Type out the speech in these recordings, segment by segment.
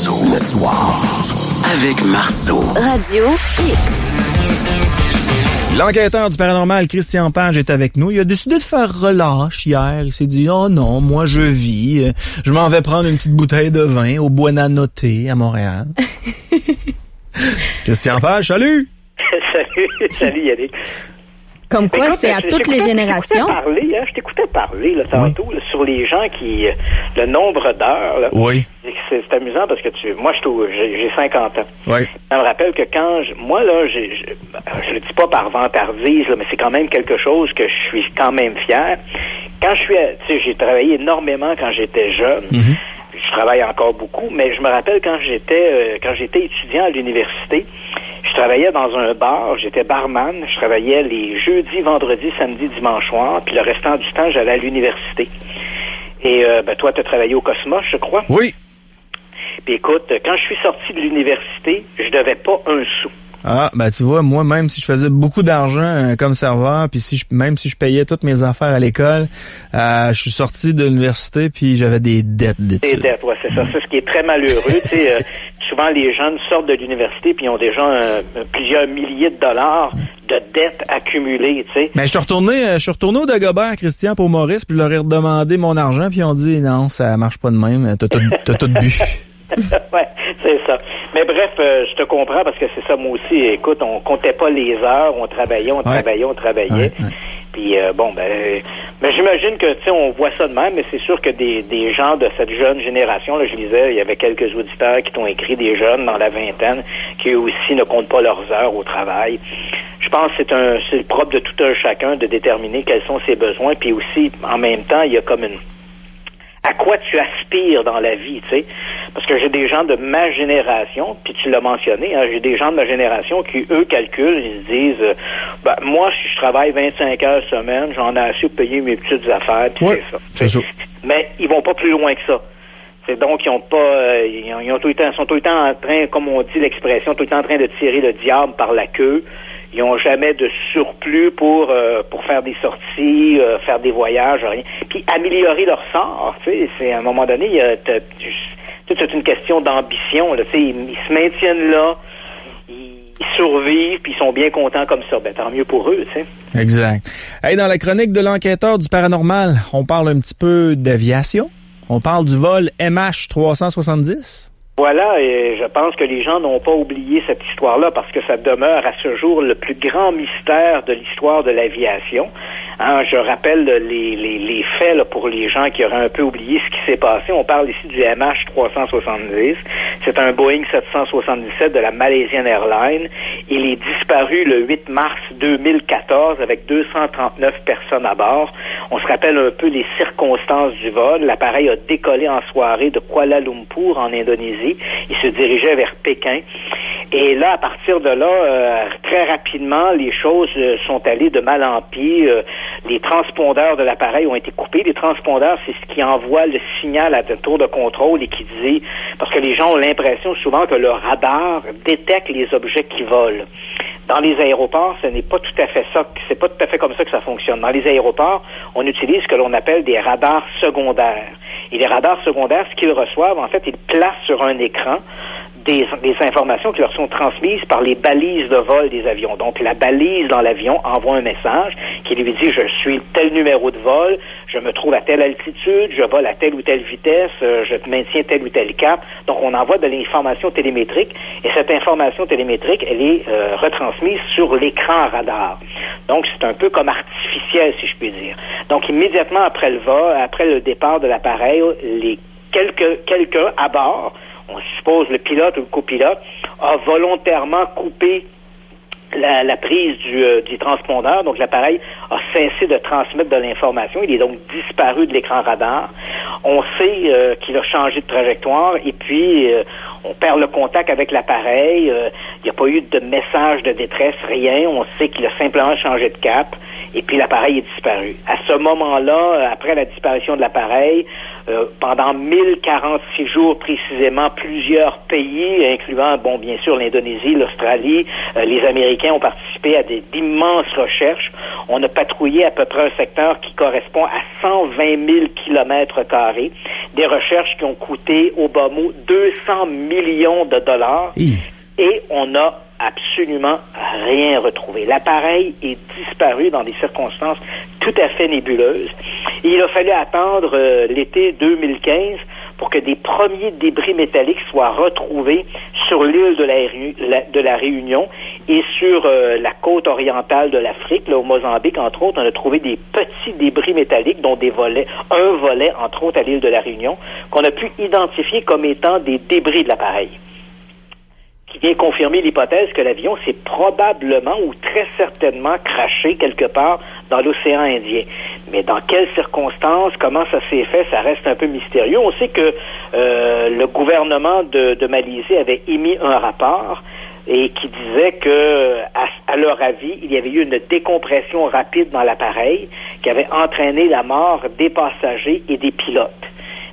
Marceau, le soir. Avec Marceau. Radio X. L'enquêteur du paranormal, Christian Page, est avec nous. Il a décidé de faire relâche hier. Il s'est dit, oh non, moi je vis. Je m'en vais prendre une petite bouteille de vin au Buonanotte à Montréal. Christian Page, salut! Salut Yannick. Comme quoi, écoute, c'est à toutes les générations. Je t'écoutais parler là, tantôt là, sur les gens qui... le nombre d'heures. Là, oui. C'est amusant parce que moi, j'ai 50 ans. Oui. Ça me rappelle que quand... moi, là, je le dis pas par vantardise, là, mais c'est quand même quelque chose que je suis quand même fier. Quand je suis... tu sais, j'ai travaillé énormément quand j'étais jeune. Mm-hmm. Je travaille encore beaucoup, mais je me rappelle quand j'étais étudiant à l'université, je travaillais dans un bar, j'étais barman, je travaillais les jeudis, vendredis, samedis, dimanche soir, puis le restant du temps, j'allais à l'université. Et toi, tu as travaillé au Cosmos, je crois? Oui. Puis écoute, quand je suis sorti de l'université, je devais pas un sou. Ah, ben tu vois, moi, même si je faisais beaucoup d'argent comme serveur, puis même si je payais toutes mes affaires à l'école, je suis sorti de l'université, puis j'avais des dettes d'études. Des dettes, ouais, c'est ça. C'est ce qui est très malheureux. Tu sais, souvent, les jeunes sortent de l'université, puis ils ont déjà plusieurs milliers de dollars de dettes accumulées, tu sais. Mais je suis retourné au Dagobert, Christian, pour Maurice, puis je leur ai redemandé mon argent, puis ils ont dit, non, ça marche pas de même, t'as tout bu. Ouais, c'est ça. Mais bref, je te comprends parce que c'est ça, moi aussi. Écoute, on comptait pas les heures, on travaillait. Ouais. Puis mais j'imagine que, tu sais, on voit ça de même, mais c'est sûr que des gens de cette jeune génération, là, je lisais, il y avait quelques auditeurs qui t'ont écrit, des jeunes dans la vingtaine, qui eux aussi ne comptent pas leurs heures au travail. Je pense que c'est le propre de tout un chacun de déterminer quels sont ses besoins, puis aussi, en même temps, il y a comme à quoi tu aspires dans la vie, tu sais. Parce que j'ai des gens de ma génération, puis tu l'as mentionné, hein, j'ai des gens de ma génération qui, eux, calculent, ils se disent, moi, si je travaille 25 heures semaine, j'en ai assez pour payer mes petites affaires, puis c'est ça. Mais ils vont pas plus loin que ça. C'est donc, ils ont pas, ils sont tout le temps en train, comme on dit l'expression, tout le temps en train de tirer le diable par la queue. Ils n'ont jamais de surplus pour faire des sorties, faire des voyages, rien. Puis améliorer leur sort, tu sais, c'est à un moment donné, c'est une question d'ambition, là, tu sais, ils se maintiennent là, ils survivent, puis ils sont bien contents comme ça. Ben, tant mieux pour eux, tu sais. Exact. Hey, dans la chronique de l'enquêteur du paranormal, on parle un petit peu d'aviation. On parle du vol MH370. Voilà, et je pense que les gens n'ont pas oublié cette histoire-là parce que ça demeure à ce jour le plus grand mystère de l'histoire de l'aviation. Hein, je rappelle les faits là, pour les gens qui auraient un peu oublié ce qui s'est passé. On parle ici du MH370. C'est un Boeing 777 de la Malaysian Airlines. Il est disparu le 8 mars 2014 avec 239 personnes à bord. On se rappelle un peu les circonstances du vol. L'appareil a décollé en soirée de Kuala Lumpur en Indonésie. Il se dirigeait vers Pékin. Et là, à partir de là, très rapidement, les choses sont allées de mal en pis. Les transpondeurs de l'appareil ont été coupés. Les transpondeurs, c'est ce qui envoie le signal à la tour de contrôle et qui dit, parce que les gens ont l'impression souvent que le radar détecte les objets qui volent. Dans les aéroports, ce n'est pas tout à fait ça. C'est pas tout à fait comme ça que ça fonctionne. Dans les aéroports, on utilise ce que l'on appelle des radars secondaires. Et les radars secondaires, ce qu'ils reçoivent, en fait, ils placent sur un écran des informations qui leur sont transmises par les balises de vol des avions. Donc, la balise dans l'avion envoie un message qui lui dit « Je suis tel numéro de vol, je me trouve à telle altitude, je vole à telle ou telle vitesse, je maintiens tel ou tel cap. » Donc, on envoie de l'information télémétrique et cette information télémétrique, elle est retransmise sur l'écran radar. Donc, c'est un peu comme artificiel, si je puis dire. Donc, immédiatement après le vol, après le départ de l'appareil, quelqu'un à bord, on suppose le pilote ou le copilote, a volontairement coupé la prise du transpondeur. Donc, l'appareil a cessé de transmettre de l'information. Il est donc disparu de l'écran radar. On sait qu'il a changé de trajectoire et puis on perd le contact avec l'appareil. Il n'y a pas eu de message de détresse, rien. On sait qu'il a simplement changé de cap et puis l'appareil est disparu. À ce moment-là, après la disparition de l'appareil, pendant 1046 jours précisément, plusieurs pays, incluant, bien sûr, l'Indonésie, l'Australie, les Américains ont participé à d'immenses recherches. On a patrouillé à peu près un secteur qui correspond à 120 000 kilomètres carrés. Des recherches qui ont coûté, au bas mot, 200 millions de dollars. Et on a absolument rien retrouvé. L'appareil est disparu dans des circonstances tout à fait nébuleuses. Et il a fallu attendre l'été 2015 pour que des premiers débris métalliques soient retrouvés sur l'île de la Réunion et sur la côte orientale de l'Afrique, là, au Mozambique, entre autres. On a trouvé des petits débris métalliques, dont un volet, entre autres, à l'île de la Réunion, qu'on a pu identifier comme étant des débris de l'appareil, qui vient confirmer l'hypothèse que l'avion s'est probablement ou très certainement crashé quelque part dans l'océan Indien. Mais dans quelles circonstances, comment ça s'est fait, ça reste un peu mystérieux. On sait que le gouvernement de Malaisie avait émis un rapport et qui disait que, à leur avis, il y avait eu une décompression rapide dans l'appareil qui avait entraîné la mort des passagers et des pilotes.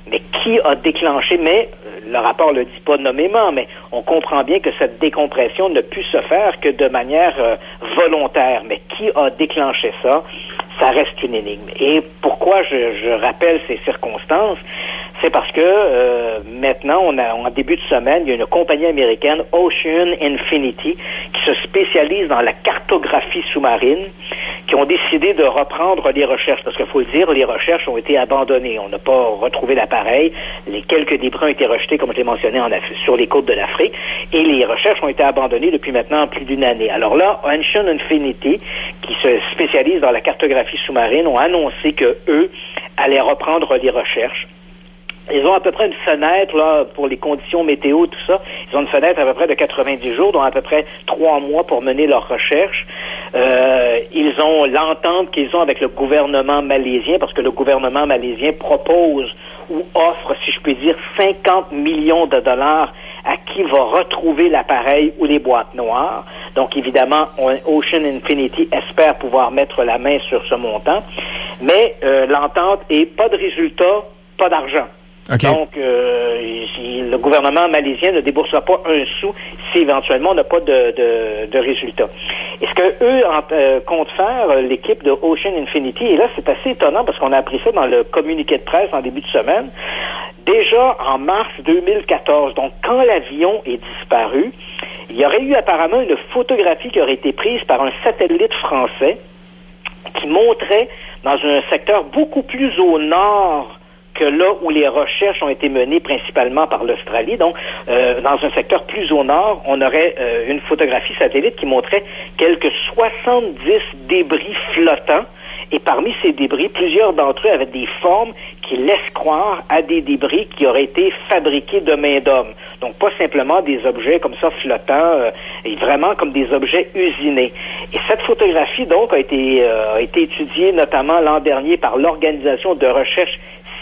Mais qui a déclenché, le rapport le dit pas nommément, mais on comprend bien que cette décompression ne pu se faire que de manière volontaire. Mais qui a déclenché ça? Ça reste une énigme. Et pourquoi je rappelle ces circonstances? C'est parce que maintenant, en début de semaine, il y a une compagnie américaine, Ocean Infinity, qui se spécialise dans la cartographie sous-marine, qui ont décidé de reprendre les recherches. Parce qu'il faut le dire, les recherches ont été abandonnées. On n'a pas retrouvé l'appareil. Les quelques débris ont été rejetés, comme je l'ai mentionné, sur les côtes de l'Afrique. Et les recherches ont été abandonnées depuis maintenant plus d'une année. Alors là, Ocean Infinity, qui se spécialise dans la cartographie sous-marine, ont annoncé que eux allaient reprendre les recherches. Ils ont à peu près une fenêtre là pour les conditions météo, tout ça. Ils ont une fenêtre à peu près de 90 jours, dont à peu près 3 mois pour mener leurs recherches. Ils ont l'entente qu'ils ont avec le gouvernement malaisien, parce que le gouvernement malaisien propose ou offre, si je puis dire, 50 millions de dollars à qui va retrouver l'appareil ou les boîtes noires. Donc, évidemment, Ocean Infinity espère pouvoir mettre la main sur ce montant. Mais l'entente est pas de résultat, pas d'argent. Okay. Donc, le gouvernement malaisien ne déboursera pas un sou si éventuellement on n'a pas de résultat. Et ce que eux comptent faire, l'équipe de Ocean Infinity, et là c'est assez étonnant parce qu'on a appris ça dans le communiqué de presse en début de semaine, déjà en mars 2014, donc quand l'avion est disparu, il y aurait eu apparemment une photographie qui aurait été prise par un satellite français qui montrait dans un secteur beaucoup plus au nord que là où les recherches ont été menées principalement par l'Australie, donc dans un secteur plus au nord, on aurait une photographie satellite qui montrait quelques 70 débris flottants, et parmi ces débris, plusieurs d'entre eux avaient des formes qui laissent croire à des débris qui auraient été fabriqués de main d'homme. Donc pas simplement des objets comme ça flottants, et vraiment comme des objets usinés. Et cette photographie donc a été étudiée notamment l'an dernier par l'Organisation de recherche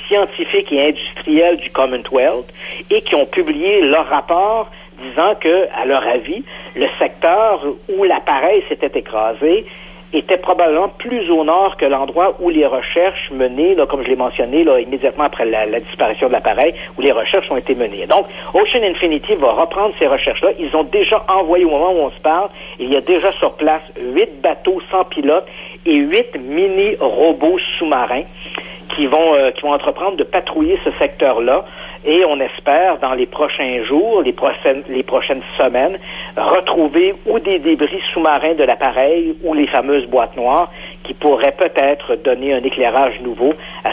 scientifiques et industriels du Commonwealth et qui ont publié leur rapport disant que, à leur avis, le secteur où l'appareil s'était écrasé était probablement plus au nord que l'endroit où les recherches menées, là, comme je l'ai mentionné, là, immédiatement après la disparition de l'appareil, où les recherches ont été menées. Donc, Ocean Infinity va reprendre ces recherches-là. Ils ont déjà envoyé, au moment où on se parle, il y a déjà sur place 8 bateaux sans pilote et 8 mini-robots sous-marins qui vont entreprendre de patrouiller ce secteur-là, et on espère dans les prochains jours, les prochaines semaines, retrouver ou des débris sous-marins de l'appareil ou les fameuses boîtes noires qui pourraient peut-être donner un éclairage nouveau à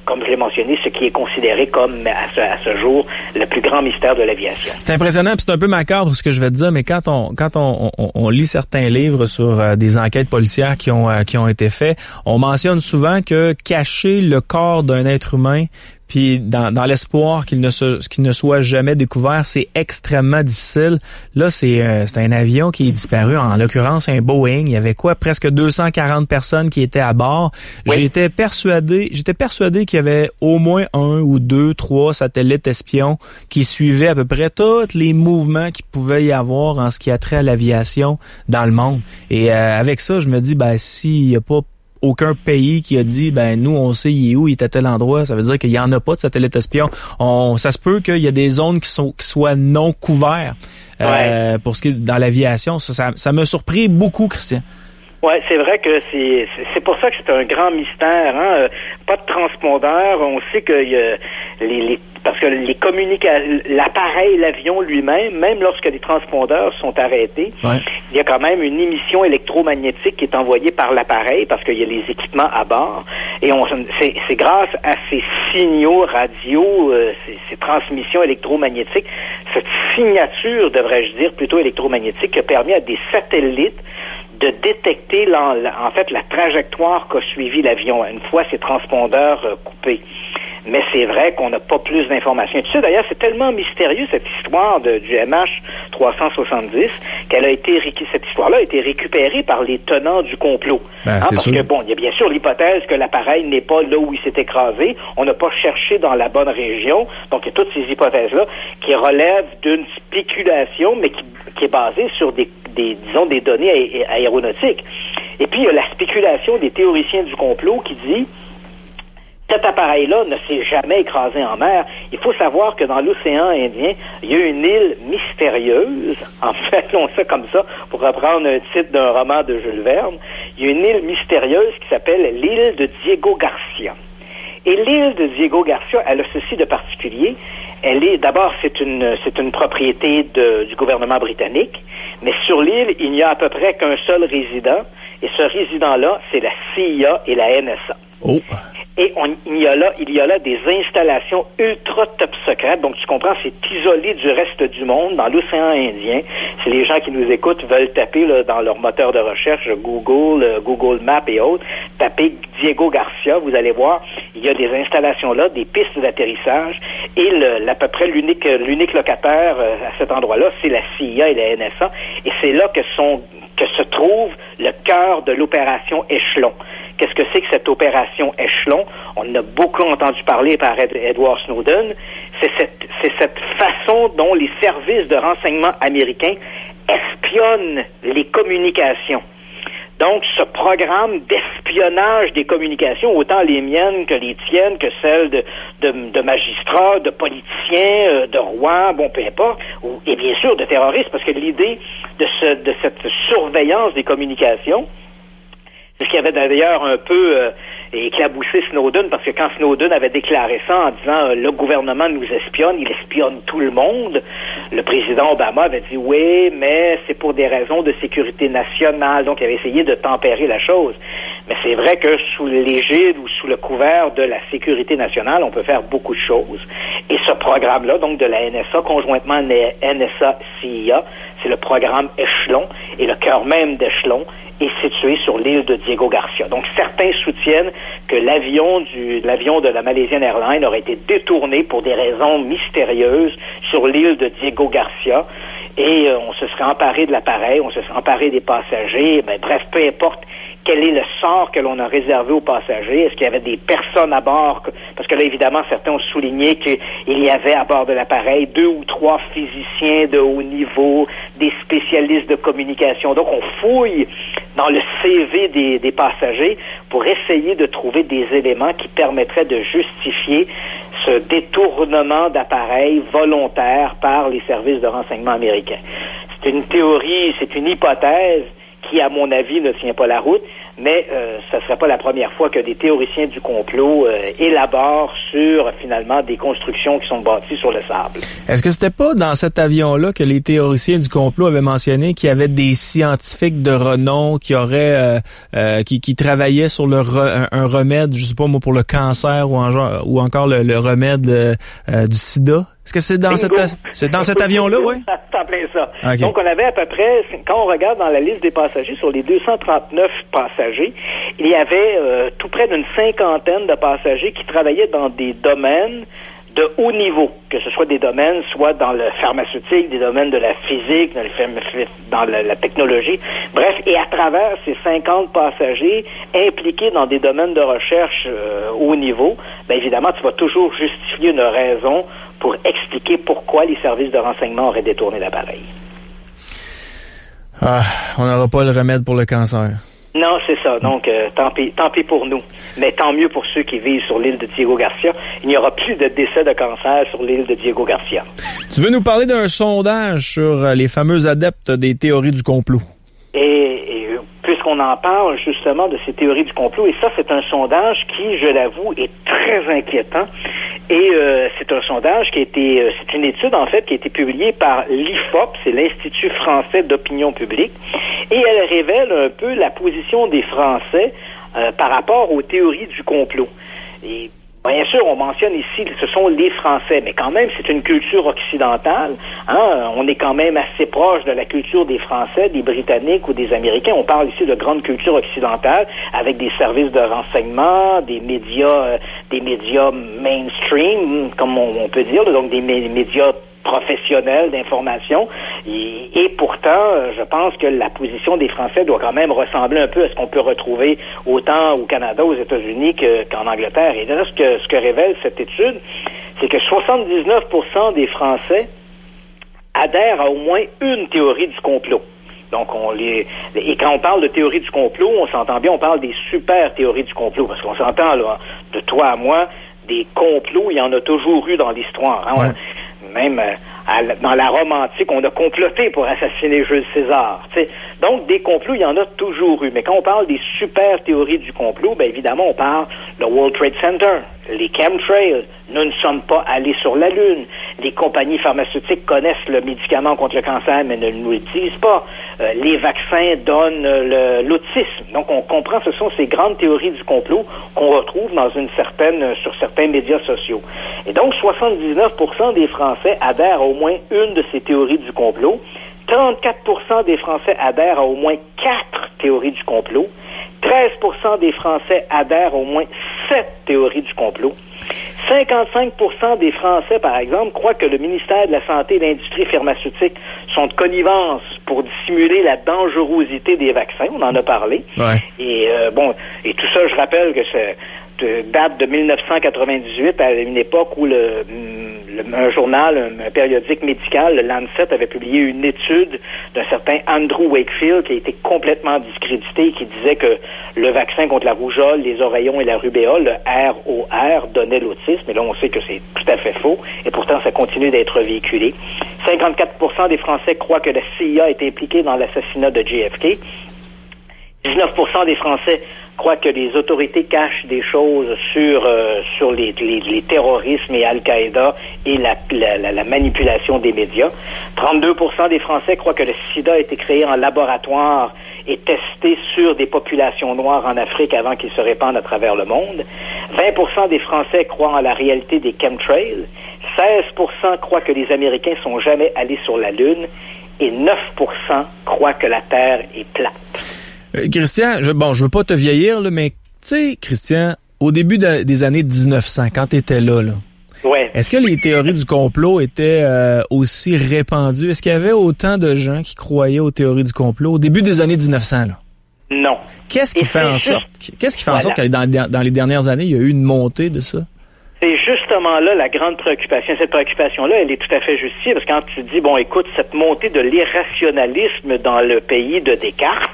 comme je l'ai mentionné, ce qui est considéré comme à ce jour le plus grand mystère de l'aviation. C'est impressionnant, puis c'est un peu macabre ce que je vais te dire, mais quand on lit certains livres sur des enquêtes policières qui ont été faites, on mentionne souvent que cacher le corps d'un être humain puis dans l'espoir qu'il ne soit jamais découvert, c'est extrêmement difficile. Là, c'est un avion qui est disparu, en l'occurrence un Boeing. Il y avait presque 240 personnes qui étaient à bord. Oui. J'étais persuadé qu'il y avait au moins 1 ou 2, 3 satellites espions qui suivaient à peu près tous les mouvements qu'il pouvait y avoir en ce qui a trait à l'aviation dans le monde. Et avec ça, je me dis, s'il n'y a pas aucun pays qui a dit, nous, on sait il est où, il est à tel endroit. Ça veut dire qu'il y en a pas de satellite espion. Ça se peut qu'il y a des zones qui soient non couvertes pour ce qui est dans l'aviation. Ça m'a surpris beaucoup, Christian. Ouais, c'est vrai que c'est pour ça que c'est un grand mystère, hein. Pas de transpondeur. On sait que parce que l'appareil, l'avion lui-même, même lorsque les transpondeurs sont arrêtés, il y a quand même une émission électromagnétique qui est envoyée par l'appareil parce qu'il y a les équipements à bord. Et c'est grâce à ces signaux radio, ces transmissions électromagnétiques, cette signature, devrais-je dire, plutôt électromagnétique, qui a permis à des satellites de détecter en fait la trajectoire qu'a suivi l'avion une fois ces transpondeurs coupés. Mais c'est vrai qu'on n'a pas plus d'informations. Tu sais, d'ailleurs, c'est tellement mystérieux, cette histoire du MH370, cette histoire-là a été récupérée par les tenants du complot. Parce que, il y a bien sûr l'hypothèse que l'appareil n'est pas là où il s'est écrasé. On n'a pas cherché dans la bonne région. Donc, il y a toutes ces hypothèses-là qui relèvent d'une spéculation, mais qui est basée sur des données aéronautiques. Et puis, il y a la spéculation des théoriciens du complot qui dit cet appareil-là ne s'est jamais écrasé en mer. Il faut savoir que dans l'océan Indien, il y a une île mystérieuse. En fait, on sait comme ça, pour reprendre un titre d'un roman de Jules Verne, il y a une île mystérieuse qui s'appelle l'île de Diego Garcia. Et l'île de Diego Garcia, elle a ceci de particulier. C'est une propriété du gouvernement britannique, mais sur l'île, il n'y a à peu près qu'un seul résident, et ce résident-là, c'est la CIA et la NSA. Oh. Et il y a là des installations ultra top secrètes. Donc, tu comprends, c'est isolé du reste du monde, dans l'océan Indien. Si les gens qui nous écoutent veulent taper dans leur moteur de recherche, Google Maps et autres, taper Diego Garcia, vous allez voir, il y a des installations là, des pistes d'atterrissage, et à peu près l'unique locataire à cet endroit-là, c'est la CIA et la NSA. Et c'est là que se trouve le cœur de l'opération Échelon. Qu'est-ce que c'est que cette opération Échelon? On en a beaucoup entendu parler par Edward Snowden. C'est cette façon dont les services de renseignement américains espionnent les communications. Donc, ce programme d'espionnage des communications, autant les miennes que les tiennes, que celles de magistrats, de politiciens, de rois, peu importe, et bien sûr de terroristes, parce que l'idée de cette surveillance des communications, c'est ce qui avait d'ailleurs un peu éclaboussé Snowden, parce que quand Snowden avait déclaré ça en disant le gouvernement nous espionne, il espionne tout le monde, le président Obama avait dit oui, mais c'est pour des raisons de sécurité nationale, donc il avait essayé de tempérer la chose. Mais c'est vrai que sous l'égide ou sous le couvert de la sécurité nationale, on peut faire beaucoup de choses. Et ce programme-là, donc de la NSA, conjointement NSA-CIA, c'est le programme Échelon, et le cœur même d'Échelon est situé sur l'île de Diego Garcia. Donc, certains soutiennent que l'avion de la Malaysian Airlines aurait été détourné pour des raisons mystérieuses sur l'île de Diego Garcia, et on se serait emparé de l'appareil, on se serait emparé des passagers, bref, peu importe quel est le sort que l'on a réservé aux passagers. Est-ce qu'il y avait des personnes à bord? Parce que là, évidemment, certains ont souligné qu'il y avait à bord de l'appareil 2 ou 3 physiciens de haut niveau, des spécialistes de communication. Donc, on fouille dans le CV des passagers pour essayer de trouver des éléments qui permettraient de justifier ce détournement d'appareils volontaire par les services de renseignement américains. C'est une théorie, c'est une hypothèse qui, à mon avis, ne tient pas la route, mais ça ne serait pas la première fois que des théoriciens du complot élaborent sur, finalement, des constructions qui sont bâties sur le sable. Est-ce que c'était pas dans cet avion-là que les théoriciens du complot avaient mentionné qu'il y avait des scientifiques de renom qui auraient qui travaillaient sur un remède, je sais pas moi, pour le cancer ou encore le remède du sida? Est-ce que c'est dans cet avion-là, oui? C'est en plein ça. Okay. Donc, on avait à peu près, quand on regarde dans la liste des passagers, sur les 239 passagers, il y avait tout près d'une 50aine de passagers qui travaillaient dans des domaines de haut niveau, que ce soit des domaines, soit dans le pharmaceutique, des domaines de la physique, dans la technologie. Bref, et à travers ces 50 passagers impliqués dans des domaines de recherche haut niveau, évidemment, tu vas toujours justifier une raison pour expliquer pourquoi les services de renseignement auraient détourné l'appareil. On n'aura pas le remède pour le cancer. Non, c'est ça. Donc, tant pis pour nous. Mais tant mieux pour ceux qui vivent sur l'île de Diego Garcia. Il n'y aura plus de décès de cancer sur l'île de Diego Garcia. Tu veux nous parler d'un sondage sur les fameux adeptes des théories du complot? Et puisqu'on en parle justement de ces théories du complot, et ça, c'est un sondage qui, je l'avoue, est très inquiétant. Et c'est un sondage qui a été, c'est une étude en fait qui a été publiée par l'IFOP, c'est l'Institut français d'opinion publique, et elle révèle un peu la position des Français par rapport aux théories du complot. Et bien sûr, on mentionne ici que ce sont les Français, mais quand même, c'est une culture occidentale. Hein? On est quand même assez proche de la culture des Français, des Britanniques ou des Américains. On parle ici de grande culture occidentale avec des services de renseignement, des médias mainstream, comme on peut dire, donc des médias professionnels d'information. Et pourtant, je pense que la position des Français doit quand même ressembler un peu à ce qu'on peut retrouver autant au Canada, aux États-Unis qu'en Angleterre. Et là, ce que révèle cette étude, c'est que 79% des Français adhèrent à au moins une théorie du complot. Donc, et quand on parle de théorie du complot, on s'entend bien, on parle des super théories du complot, parce qu'on s'entend, là, de toi à moi, des complots, il y en a toujours eu dans l'histoire. Hein? Ouais. Même dans la Rome antique, on a comploté pour assassiner Jules César. T'sais. Donc, des complots, il y en a toujours eu. Mais quand on parle des super théories du complot, bien évidemment, on parle le World Trade Center, les chemtrails, nous ne sommes pas allés sur la Lune. Les compagnies pharmaceutiques connaissent le médicament contre le cancer, mais ne nous l'utilisent pas. Les vaccins donnent l'autisme. Donc, on comprend, ce sont ces grandes théories du complot qu'on retrouve sur certains médias sociaux. Et donc, 79% des Français adhèrent à au moins une de ces théories du complot. 34% des Français adhèrent à au moins 4 théories du complot. 13% des Français adhèrent à au moins 7 théories du complot. 55% des Français, par exemple, croient que le ministère de la Santé et de l'Industrie pharmaceutique sont de connivence pour dissimuler la dangerosité des vaccins. On en a parlé. Ouais. Et et tout ça, je rappelle que c'est date de 1998, à une époque où un journal, un périodique médical, le Lancet, avait publié une étude d'un certain Andrew Wakefield qui a été complètement discrédité et qui disait que le vaccin contre la rougeole, les oreillons et la rubéole, le ROR, donnait l'autisme. Et là, on sait que c'est tout à fait faux. Et pourtant, ça continue d'être véhiculé. 54% des Français croient que la CIA est impliquée dans l'assassinat de JFK. 19% des Français croient que les autorités cachent des choses sur les terrorismes et Al-Qaïda et la manipulation des médias. 32% des Français croient que le sida a été créé en laboratoire et testé sur des populations noires en Afrique avant qu'il se répande à travers le monde. 20% des Français croient en la réalité des chemtrails. 16% croient que les Américains sont jamais allés sur la Lune. Et 9% croient que la Terre est plate. Christian, je veux pas te vieillir, là, mais tu sais, Christian, au début des années 1900, quand t'étais là, ouais. Est-ce que les théories du complot étaient aussi répandues? Est-ce qu'il y avait autant de gens qui croyaient aux théories du complot au début des années 1900, là? Non. Qu'est-ce qui fait en sorte que dans les dernières années, il y a eu une montée de ça? C'est justement là la grande préoccupation. Cette préoccupation-là, elle est tout à fait justifiée, parce que quand tu dis, écoute, cette montée de l'irrationalisme dans le pays de Descartes,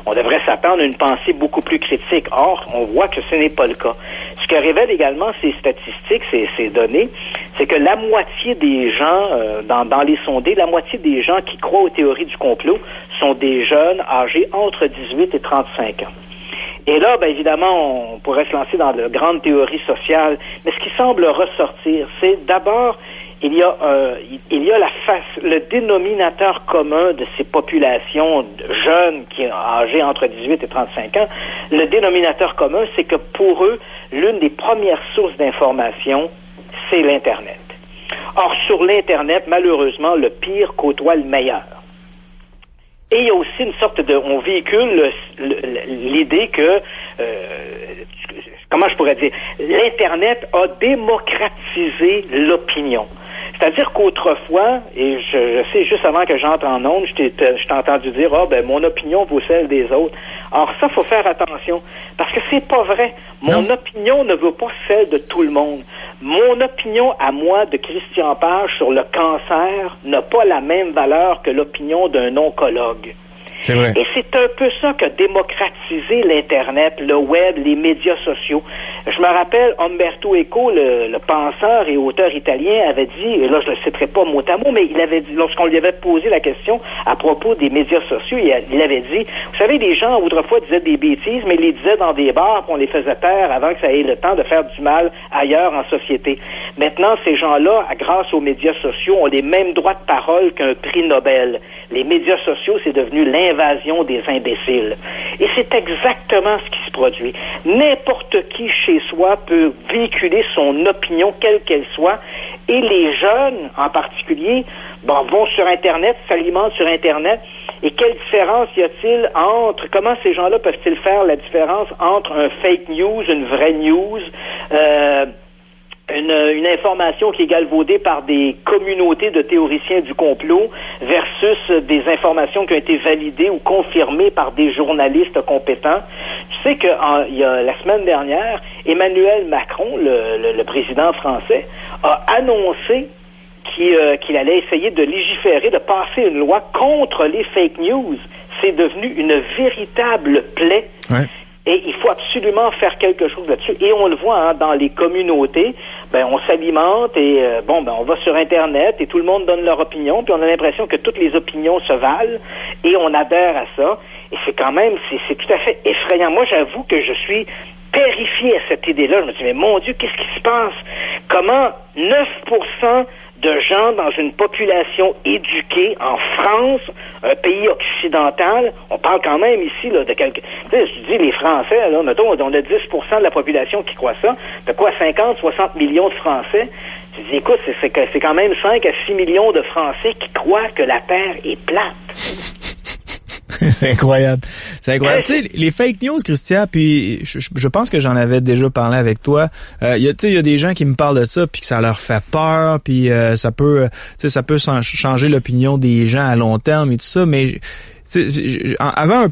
on devrait s'attendre à une pensée beaucoup plus critique. Or, on voit que ce n'est pas le cas. Ce que révèlent également ces statistiques, ces données, c'est que la moitié des gens, dans les sondés, la moitié des gens qui croient aux théories du complot sont des jeunes âgés entre 18 et 35 ans. Et là, évidemment, on pourrait se lancer dans de grandes théories sociales, mais ce qui semble ressortir, c'est d'abord, il y a le dénominateur commun de ces populations jeunes âgées entre 18 et 35 ans. Le dénominateur commun, c'est que pour eux, l'une des premières sources d'information, c'est l'Internet. Or, sur l'Internet, malheureusement, le pire côtoie le meilleur. Et il y a aussi une sorte on véhicule l'idée que, comment je pourrais dire, l'Internet a démocratisé l'opinion. C'est-à-dire qu'autrefois, et je sais, juste avant que j'entre en ondes, je t'ai entendu dire, mon opinion vaut celle des autres. Or, ça, faut faire attention, parce que c'est pas vrai. Mon opinion ne vaut pas celle de tout le monde. Mon opinion à moi de Christian Page sur le cancer n'a pas la même valeur que l'opinion d'un oncologue. C'est vrai. Et c'est un peu ça qu'a démocratisé l'Internet, le web, les médias sociaux. Je me rappelle, Umberto Eco, le penseur et auteur italien, avait dit, et là je ne le citerai pas mot à mot, mais il avait dit, lorsqu'on lui avait posé la question à propos des médias sociaux, il avait dit, vous savez, les gens autrefois disaient des bêtises, mais ils les disaient dans des bars, puis on les faisait taire avant que ça ait le temps de faire du mal ailleurs en société. Maintenant, ces gens-là, grâce aux médias sociaux, ont les mêmes droits de parole qu'un prix Nobel. Les médias sociaux, c'est devenu l'invasion des imbéciles. Et c'est exactement ce qui se produit. N'importe qui chez soi peut véhiculer son opinion, quelle qu'elle soit, et les jeunes, en particulier, vont sur Internet, s'alimentent sur Internet. Et quelle différence y a-t-il entre, comment ces gens-là peuvent-ils faire la différence entre un fake news, une vraie news, une information qui est galvaudée par des communautés de théoriciens du complot versus des informations qui ont été validées ou confirmées par des journalistes compétents. Tu sais que il y a la semaine dernière, Emmanuel Macron, le président français, a annoncé qu'il allait essayer de légiférer, de passer une loi contre les fake news. C'est devenu une véritable plaie. Ouais. Et il faut absolument faire quelque chose là-dessus. Et on le voit dans les communautés, on s'alimente et on va sur Internet et tout le monde donne leur opinion, puis on a l'impression que toutes les opinions se valent et on adhère à ça. Et c'est quand même, c'est tout à fait effrayant. Moi, j'avoue que je suis terrifié à cette idée-là. Je me dis, mais mon Dieu, qu'est-ce qui se passe? Comment 9% de gens dans une population éduquée en France, un pays occidental, on parle quand même ici là, de quelques... Tu sais, je dis les Français, là, mettons, on a 10% de la population qui croit ça, de quoi 50, 60 millions de Français. Tu dis, écoute, c'est quand même 5 à 6 millions de Français qui croient que la Terre est plate. C'est incroyable. C'est incroyable. Tu sais, les fake news, Christian, puis je pense que j'en avais déjà parlé avec toi. Il y a des gens qui me parlent de ça puis que ça leur fait peur puis ça peut changer l'opinion des gens à long terme et tout ça, mais avant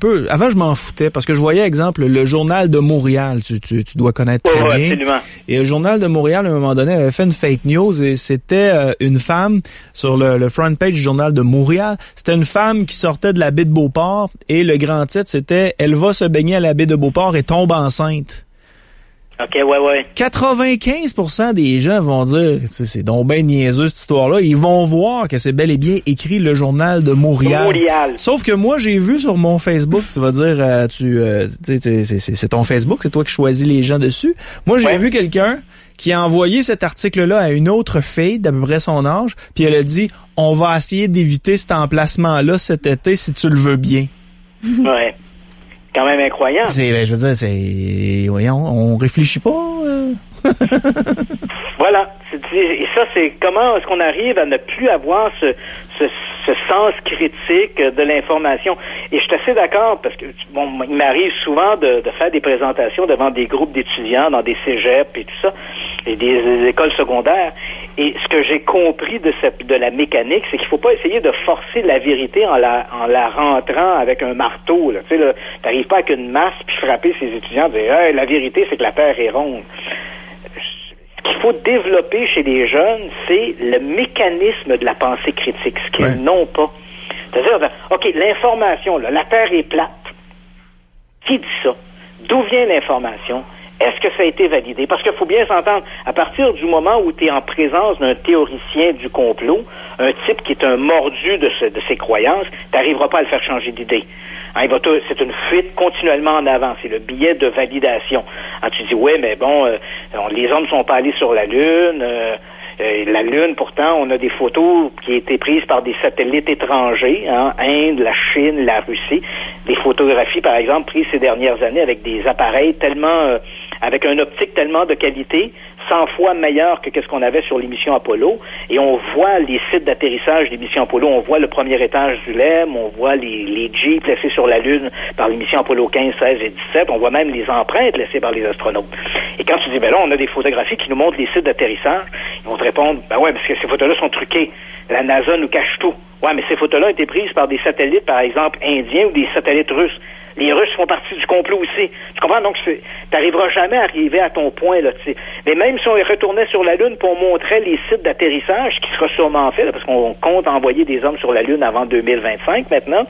je m'en foutais parce que je voyais, exemple, le Journal de Montréal, tu dois connaître très bien. Absolument. Et le Journal de Montréal, à un moment donné, avait fait une fake news et c'était une femme sur le front page du Journal de Montréal. C'était une femme qui sortait de la baie de Beauport et le grand titre, c'était « Elle va se baigner à la baie de Beauport et tombe enceinte ». OK, ouais. 95% des gens vont dire, c'est donc ben niaiseux cette histoire-là. Ils vont voir que c'est bel et bien écrit le Journal de Montréal. Sauf que moi, j'ai vu sur mon Facebook, tu vas dire, c'est ton Facebook, c'est toi qui choisis les gens dessus. Moi, j'ai vu quelqu'un qui a envoyé cet article-là à une autre fille d'à peu près son âge, puis elle a dit, on va essayer d'éviter cet emplacement-là cet été si tu le veux bien. Ouais. Quand même incroyable. Je veux dire, voyons, on réfléchit pas. Voilà. Et ça, c'est comment est-ce qu'on arrive à ne plus avoir ce sens critique de l'information. Et je suis assez d'accord parce que il m'arrive souvent de faire des présentations devant des groupes d'étudiants dans des cégeps et tout ça, et des écoles secondaires. Et ce que j'ai compris de la mécanique, c'est qu'il faut pas essayer de forcer la vérité en la rentrant avec un marteau. Là. Tu sais, là, t'arrives pas avec une masse puis frapper ses étudiants et dire hey, la vérité, c'est que la Terre est ronde. Ce qu'il faut développer chez les jeunes, c'est le mécanisme de la pensée critique, ce qu'ils n'ont pas. C'est-à-dire, OK, l'information, là, la Terre est plate. Qui dit ça? D'où vient l'information? Est-ce que ça a été validé? Parce qu'il faut bien s'entendre, à partir du moment où tu es en présence d'un théoricien du complot, un type qui est un mordu de ses croyances, tu n'arriveras pas à le faire changer d'idée. Hein, c'est une fuite continuellement en avant. C'est le billet de validation. Hein, tu dis, oui, mais bon, les hommes ne sont pas allés sur la Lune. La Lune, pourtant, on a des photos qui ont été prises par des satellites étrangers, hein, Inde, la Chine, la Russie. Des photographies, par exemple, prises ces dernières années avec des appareils tellement... avec un optique tellement de qualité, 100 fois meilleur que ce qu'on avait sur l'émission Apollo. Et on voit les sites d'atterrissage des missions Apollo. On voit le premier étage du LEM. On voit les Jeeps laissés sur la Lune par les missions Apollo 15, 16 et 17. On voit même les empreintes laissées par les astronautes. Et quand tu dis, ben là, on a des photographies qui nous montrent les sites d'atterrissage, ils vont te répondre, ben ouais, parce que ces photos-là sont truquées. La NASA nous cache tout. Ouais, mais ces photos-là ont été prises par des satellites, par exemple, indiens ou des satellites russes. Les Russes font partie du complot aussi. Tu comprends? Donc, t'arriveras jamais à arriver à ton point, là, tu sais. Mais même si on retournait sur la Lune pour montrer les sites d'atterrissage, qui sera sûrement fait, là, parce qu'on compte envoyer des hommes sur la Lune avant 2025 maintenant,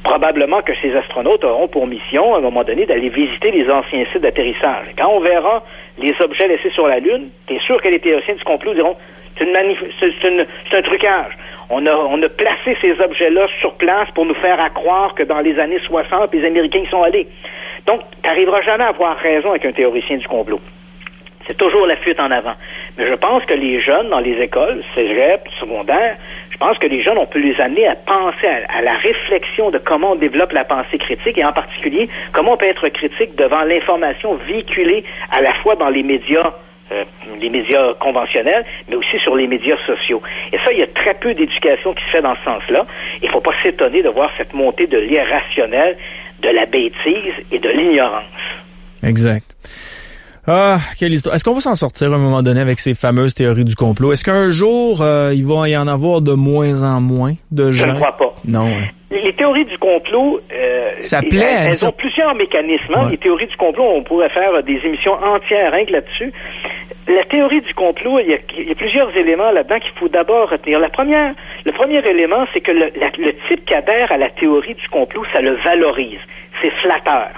probablement que ces astronautes auront pour mission, à un moment donné, d'aller visiter les anciens sites d'atterrissage. Quand on verra les objets laissés sur la Lune, t'es sûr que les théoriciens du complot diront c'est un trucage. On a placé ces objets-là sur place pour nous faire croire que dans les années 60, les Américains y sont allés. Donc, tu n'arriveras jamais à avoir raison avec un théoricien du complot. C'est toujours la fuite en avant. Mais je pense que les jeunes dans les écoles, cégep, secondaires, je pense que les jeunes, on peut les amener à penser à la réflexion de comment on développe la pensée critique et en particulier, comment on peut être critique devant l'information véhiculée à la fois dans les médias conventionnels, mais aussi sur les médias sociaux. Et ça, il y a très peu d'éducation qui se fait dans ce sens-là. Il ne faut pas s'étonner de voir cette montée de l'irrationnel, de la bêtise et de l'ignorance. Exact. Ah, quelle histoire. Est-ce qu'on va s'en sortir à un moment donné avec ces fameuses théories du complot? Est-ce qu'un jour, il va y en avoir de moins en moins de gens? Je ne crois pas. Non. Hein. Les théories du complot, elles ont plusieurs mécanismes. Hein? Ouais. Les théories du complot, on pourrait faire des émissions entières rien que là-dessus. La théorie du complot, il y a plusieurs éléments là-dedans qu'il faut d'abord retenir. Le premier élément, c'est que le type qui adhère à la théorie du complot, ça le valorise. C'est flatteur.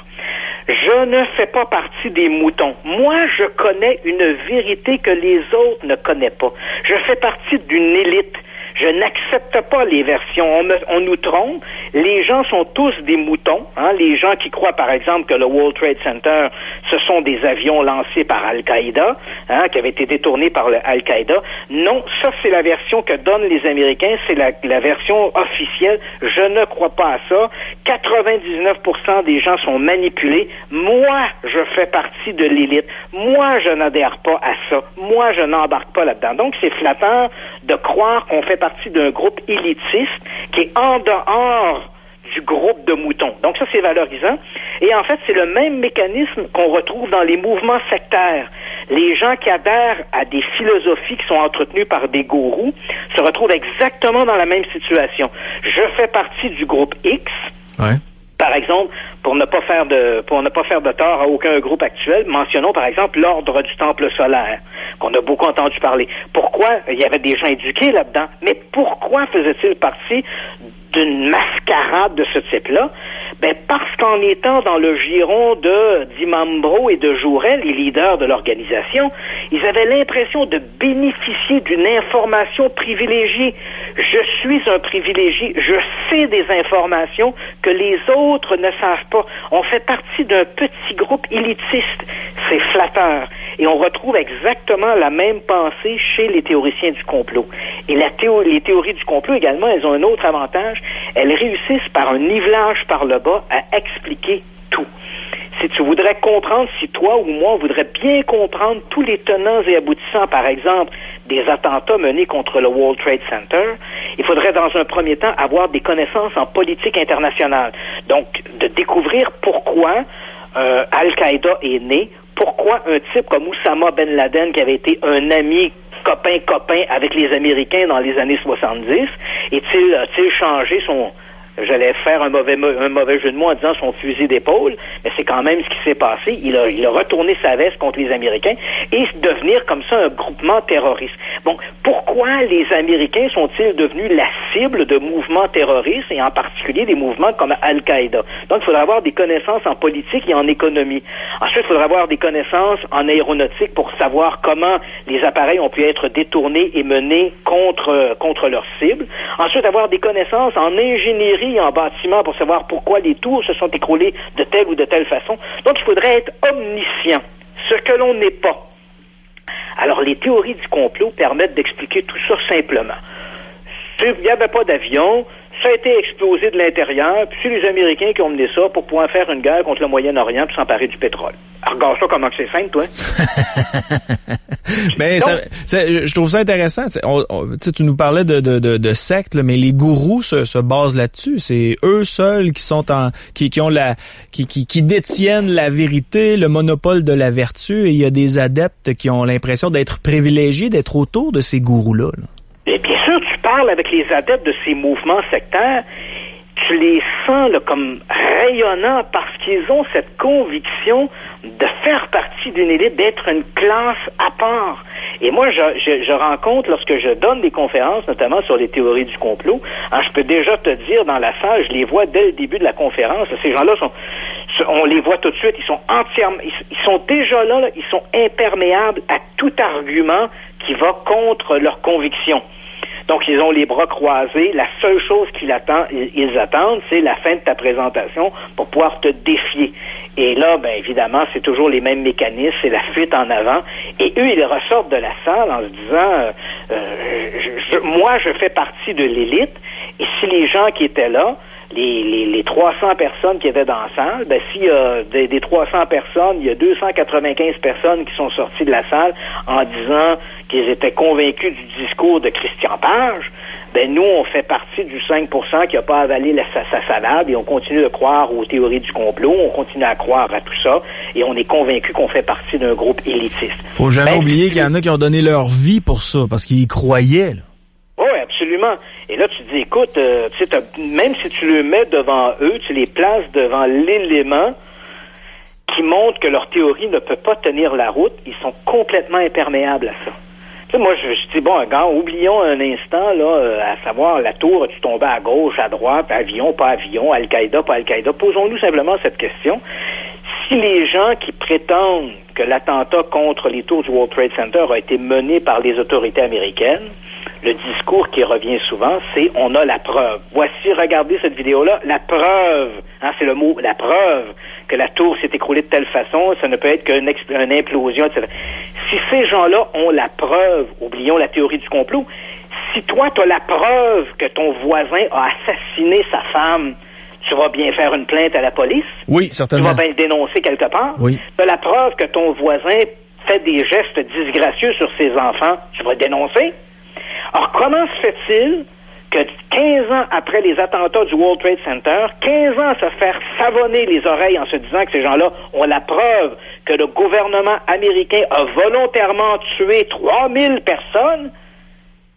Je ne fais pas partie des moutons. Moi, je connais une vérité que les autres ne connaissent pas. Je fais partie d'une élite. Je n'accepte pas les versions. On nous trompe. Les gens sont tous des moutons. Hein? Les gens qui croient, par exemple, que le World Trade Center, ce sont des avions lancés par Al-Qaïda, hein, qui avaient été détournés par Al-Qaïda. Non, ça, c'est la version que donnent les Américains. C'est la version officielle. Je ne crois pas à ça. 99% des gens sont manipulés. Moi, je fais partie de l'élite. Moi, je n'adhère pas à ça. Moi, je n'embarque pas là-dedans. Donc, c'est flatteur de croire qu'on fait partie d'un groupe élitiste qui est en dehors du groupe de moutons. Donc ça, c'est valorisant. Et en fait, c'est le même mécanisme qu'on retrouve dans les mouvements sectaires. Les gens qui adhèrent à des philosophies qui sont entretenues par des gourous se retrouvent exactement dans la même situation. Je fais partie du groupe X. Ouais. Par exemple, pour ne pas faire de tort à aucun groupe actuel, mentionnons par exemple l'ordre du Temple solaire, qu'on a beaucoup entendu parler. Pourquoi il y avait des gens éduqués là-dedans, mais pourquoi faisait-il partie d'une mascarade de ce type-là? Ben parce qu'en étant dans le giron de Dimambro et de Jourel, les leaders de l'organisation, ils avaient l'impression de bénéficier d'une information privilégiée. Je suis un privilégié, je sais des informations que les autres ne savent pas. On fait partie d'un petit groupe élitiste. C'est flatteur. Et on retrouve exactement la même pensée chez les théoriciens du complot. Et les théories du complot également, elles ont un autre avantage. Elles réussissent par un nivelage par le bas à expliquer tout. Si tu voudrais comprendre, si toi ou moi, on voudrait bien comprendre tous les tenants et aboutissants, par exemple, des attentats menés contre le World Trade Center, il faudrait dans un premier temps avoir des connaissances en politique internationale. Donc, de découvrir pourquoi Al-Qaïda est né, pourquoi un type comme Oussama Ben Laden, qui avait été un ami copain avec les Américains dans les années 70, a-t-il changé son... J'allais faire un mauvais jeu de mots en disant son fusil d'épaule, mais c'est quand même ce qui s'est passé. Il a retourné sa veste contre les Américains et devenir comme ça un groupement terroriste. Bon, pourquoi les Américains sont-ils devenus la cible de mouvements terroristes et en particulier des mouvements comme Al-Qaïda? Donc, il faudra avoir des connaissances en politique et en économie. Ensuite, il faudra avoir des connaissances en aéronautique pour savoir comment les appareils ont pu être détournés et menés contre leur cible. Ensuite, avoir des connaissances en ingénierie en bâtiment pour savoir pourquoi les tours se sont écroulées de telle ou de telle façon. Donc, il faudrait être omniscient, ce que l'on n'est pas. Alors, les théories du complot permettent d'expliquer tout ça simplement. Il n'y avait pas d'avion, ça a été explosé de l'intérieur, puis c'est les Américains qui ont mené ça pour pouvoir faire une guerre contre le Moyen-Orient puis s'emparer du pétrole. Alors, regarde ça comment c'est simple, toi. Mais donc, je trouve ça intéressant. Tu nous parlais de sectes, là, mais les gourous se basent là-dessus. C'est eux seuls qui détiennent la vérité, le monopole de la vertu, et il y a des adeptes qui ont l'impression d'être privilégiés, d'être autour de ces gourous-là. Et bien sûr, tu parles avec les adeptes de ces mouvements sectaires, tu les sens là, comme rayonnants parce qu'ils ont cette conviction de faire partie d'une élite, d'être une classe à part. Et moi, je rencontre, lorsque je donne des conférences, notamment sur les théories du complot, je peux déjà te dire, dans la salle, je les vois dès le début de la conférence. Ces gens-là on les voit tout de suite, ils sont entièrement, ils sont déjà là, ils sont imperméables à tout argument qui va contre leurs convictions. Donc, ils ont les bras croisés. La seule chose qu'ils attendent, c'est la fin de ta présentation pour pouvoir te défier. Et là, ben évidemment, c'est toujours les mêmes mécanismes, c'est la fuite en avant. Et eux, ils ressortent de la salle en se disant, moi, je fais partie de l'élite. Et si les gens qui étaient là, les 300 personnes qui étaient dans la salle, ben s'il y a des 300 personnes, il y a 295 personnes qui sont sorties de la salle en disant qu'ils étaient convaincus du discours de Christian Page, ben nous, on fait partie du 5% qui n'a pas avalé sa salade et on continue de croire aux théories du complot, on continue à croire à tout ça et on est convaincus qu'on fait partie d'un groupe élitiste. Faut jamais oublier qu'il y en a qui ont donné leur vie pour ça, parce qu'ils y croyaient, là. Oui, absolument. Et là, tu te dis, écoute, tu sais, même si tu le mets devant eux, tu les places devant l'élément qui montre que leur théorie ne peut pas tenir la route, ils sont complètement imperméables à ça. Tu sais, moi, je dis, bon, regarde, oublions un instant, là, à savoir, la tour, as-tu tombé à gauche, à droite, avion, pas avion, Al-Qaïda, pas Al-Qaïda. Posons-nous simplement cette question. Si les gens qui prétendent que l'attentat contre les tours du World Trade Center a été mené par les autorités américaines, le discours qui revient souvent, c'est « on a la preuve ». Voici, regardez cette vidéo-là, la preuve, c'est le mot, la preuve que la tour s'est écroulée de telle façon, ça ne peut être qu'une implosion, etc. Si ces gens-là ont la preuve, oublions la théorie du complot, si toi, tu as la preuve que ton voisin a assassiné sa femme, tu vas bien faire une plainte à la police? Oui, certainement. Tu vas bien le dénoncer quelque part? Oui. Tu as la preuve que ton voisin fait des gestes disgracieux sur ses enfants, tu vas le dénoncer? Alors, comment se fait-il que 15 ans après les attentats du World Trade Center, 15 ans à se faire savonner les oreilles en se disant que ces gens-là ont la preuve que le gouvernement américain a volontairement tué 3000 personnes,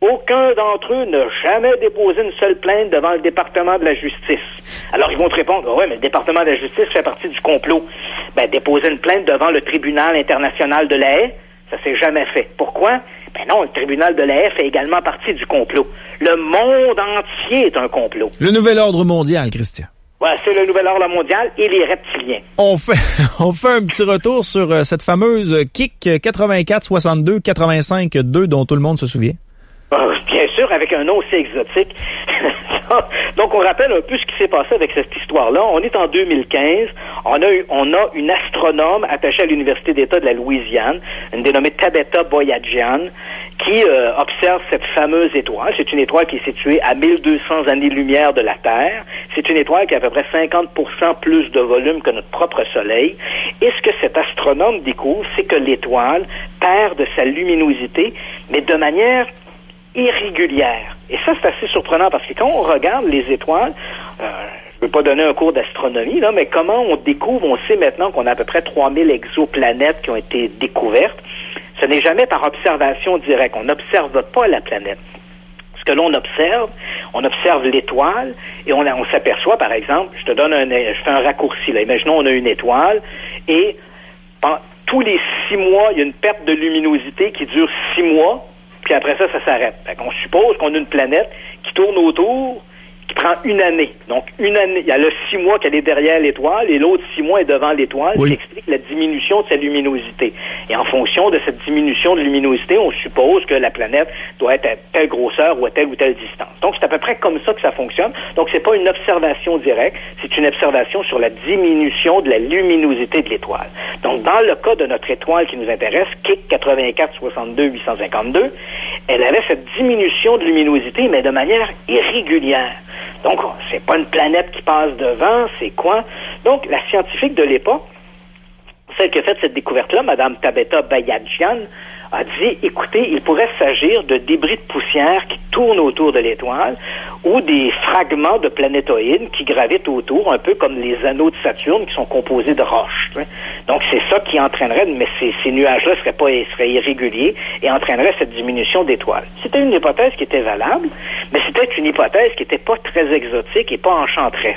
aucun d'entre eux n'a jamais déposé une seule plainte devant le département de la justice. Alors, ils vont te répondre, ouais, mais le département de la justice fait partie du complot. Ben, déposer une plainte devant le tribunal international de la Haye, ça s'est jamais fait. Pourquoi? Ben non, le tribunal de la Haye fait également partie du complot. Le monde entier est un complot. Le nouvel ordre mondial, Christian. Ouais, c'est le nouvel ordre mondial et les reptiliens. On fait un petit retour sur cette fameuse kick 84-62-85-2 dont tout le monde se souvient. Bien sûr, avec un nom aussi exotique. Donc, on rappelle un peu ce qui s'est passé avec cette histoire-là. On est en 2015. On a une astronome attachée à l'Université d'État de la Louisiane, une dénommée Tabetha Boyadjian, qui observe cette fameuse étoile. C'est une étoile qui est située à 1200 années-lumière de la Terre. C'est une étoile qui a à peu près 50% plus de volume que notre propre Soleil. Et ce que cet astronome découvre, c'est que l'étoile perd de sa luminosité, mais de manière irrégulière. Et ça, c'est assez surprenant parce que quand on regarde les étoiles, je ne veux pas donner un cours d'astronomie, là, mais comment on découvre, on sait maintenant qu'on a à peu près 3000 exoplanètes qui ont été découvertes. Ce n'est jamais par observation directe. On n'observe pas la planète. Ce que l'on observe, on observe l'étoile et on s'aperçoit, par exemple, je fais un raccourci, là. Imaginons, on a une étoile et tous les 6 mois, il y a une perte de luminosité qui dure 6 mois. Puis après ça s'arrête. On suppose qu'on a une planète qui tourne autour, qui prend une année. Donc, une année, il y a le 6 mois qu'elle est derrière l'étoile et l'autre 6 mois est devant l'étoile, oui. Qui explique la diminution de sa luminosité. Et en fonction de cette diminution de luminosité, on suppose que la planète doit être à telle grosseur ou à telle distance. Donc, c'est à peu près comme ça que ça fonctionne. Donc, c'est pas une observation directe, c'est une observation sur la diminution de la luminosité de l'étoile. Donc, dans le cas de notre étoile qui nous intéresse, KIC 84-62-852, elle avait cette diminution de luminosité, mais de manière irrégulière. Donc, c'est pas une planète qui passe devant, c'est quoi? Donc, la scientifique de l'époque, celle qui a fait cette découverte-là, Mme Tabetha Boyadjian, a dit, écoutez, il pourrait s'agir de débris de poussière qui tournent autour de l'étoile ou des fragments de planétoïdes qui gravitent autour, un peu comme les anneaux de Saturne qui sont composés de roches. Tu sais. Donc, c'est ça qui entraînerait, mais ces nuages-là seraient irréguliers et entraîneraient cette diminution d'étoiles. C'était une hypothèse qui était valable, mais c'était une hypothèse qui n'était pas très exotique et pas enchanteresse.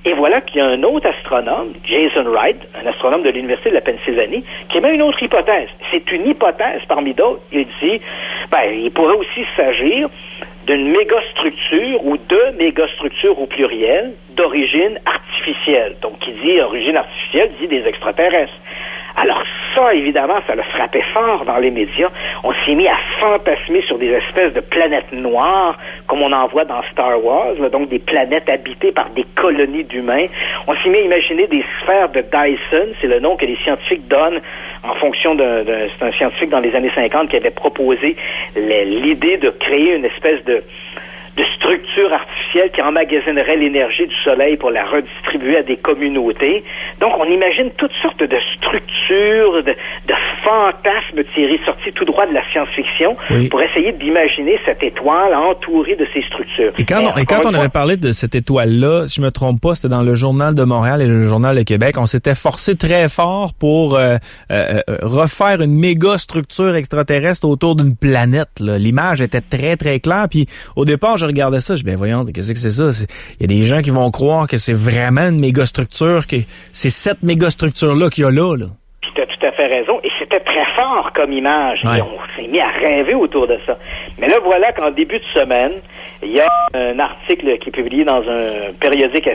Et voilà qu'il y a un autre astronome, Jason Wright, un astronome de l'Université de la Pennsylvanie, qui émet une autre hypothèse. C'est une hypothèse parmi d'autres. Il dit, il pourrait aussi s'agir d'une mégastructure ou de mégastructures au pluriel d'origine artificielle. Donc, qui dit origine artificielle, dit des extraterrestres. Alors ça, évidemment, ça l'a frappé fort dans les médias. On s'est mis à fantasmer sur des espèces de planètes noires, comme on en voit dans Star Wars, là, donc des planètes habitées par des colonies d'humains. On s'est mis à imaginer des sphères de Dyson, c'est le nom que les scientifiques donnent en fonction c'est un scientifique dans les années 50 qui avait proposé l'idée de créer une espèce de structure artificielle qui emmagasinerait l'énergie du soleil pour la redistribuer à des communautés. Donc, on imagine toutes sortes de structures, de fantasmes sortis tout droit de la science-fiction pour essayer d'imaginer cette étoile entourée de ces structures. Et quand on avait parlé de cette étoile-là, si je me trompe pas, c'était dans le Journal de Montréal et le Journal de Québec, on s'était forcé très fort pour refaire une méga structure extraterrestre autour d'une planète. Là. L'image était très, très claire. Puis, au départ, je regardais ça, je dis, voyons, qu'est-ce que c'est ça? Il y a des gens qui vont croire que c'est vraiment une mégastructure, que c'est cette mégastructure-là qu'il y a là. Puis tu as tout à fait raison, et c'était très fort comme image, et on s'est mis à rêver autour de ça. Mais là, voilà qu'en début de semaine, il y a un article qui est publié dans un périodique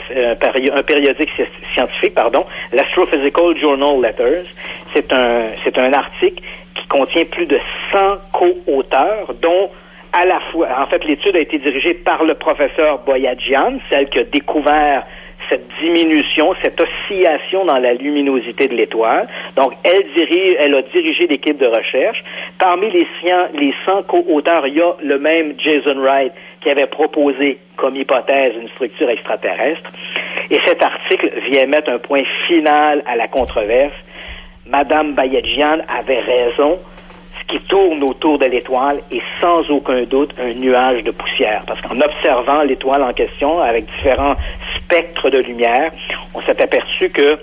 scientifique, l'Astrophysical Journal Letters. C'est un article qui contient plus de 100 co-auteurs, dont à la fois, en fait, l'étude a été dirigée par le professeur Boyadjian, celle qui a découvert cette diminution, cette oscillation dans la luminosité de l'étoile. Donc, elle a dirigé l'équipe de recherche. Parmi les 100 co-auteurs, il y a le même Jason Wright qui avait proposé comme hypothèse une structure extraterrestre. Et cet article vient mettre un point final à la controverse. Madame Boyadjian avait raison. Qui tourne autour de l'étoile est sans aucun doute un nuage de poussière. Parce qu'en observant l'étoile en question avec différents spectres de lumière, on s'est aperçu que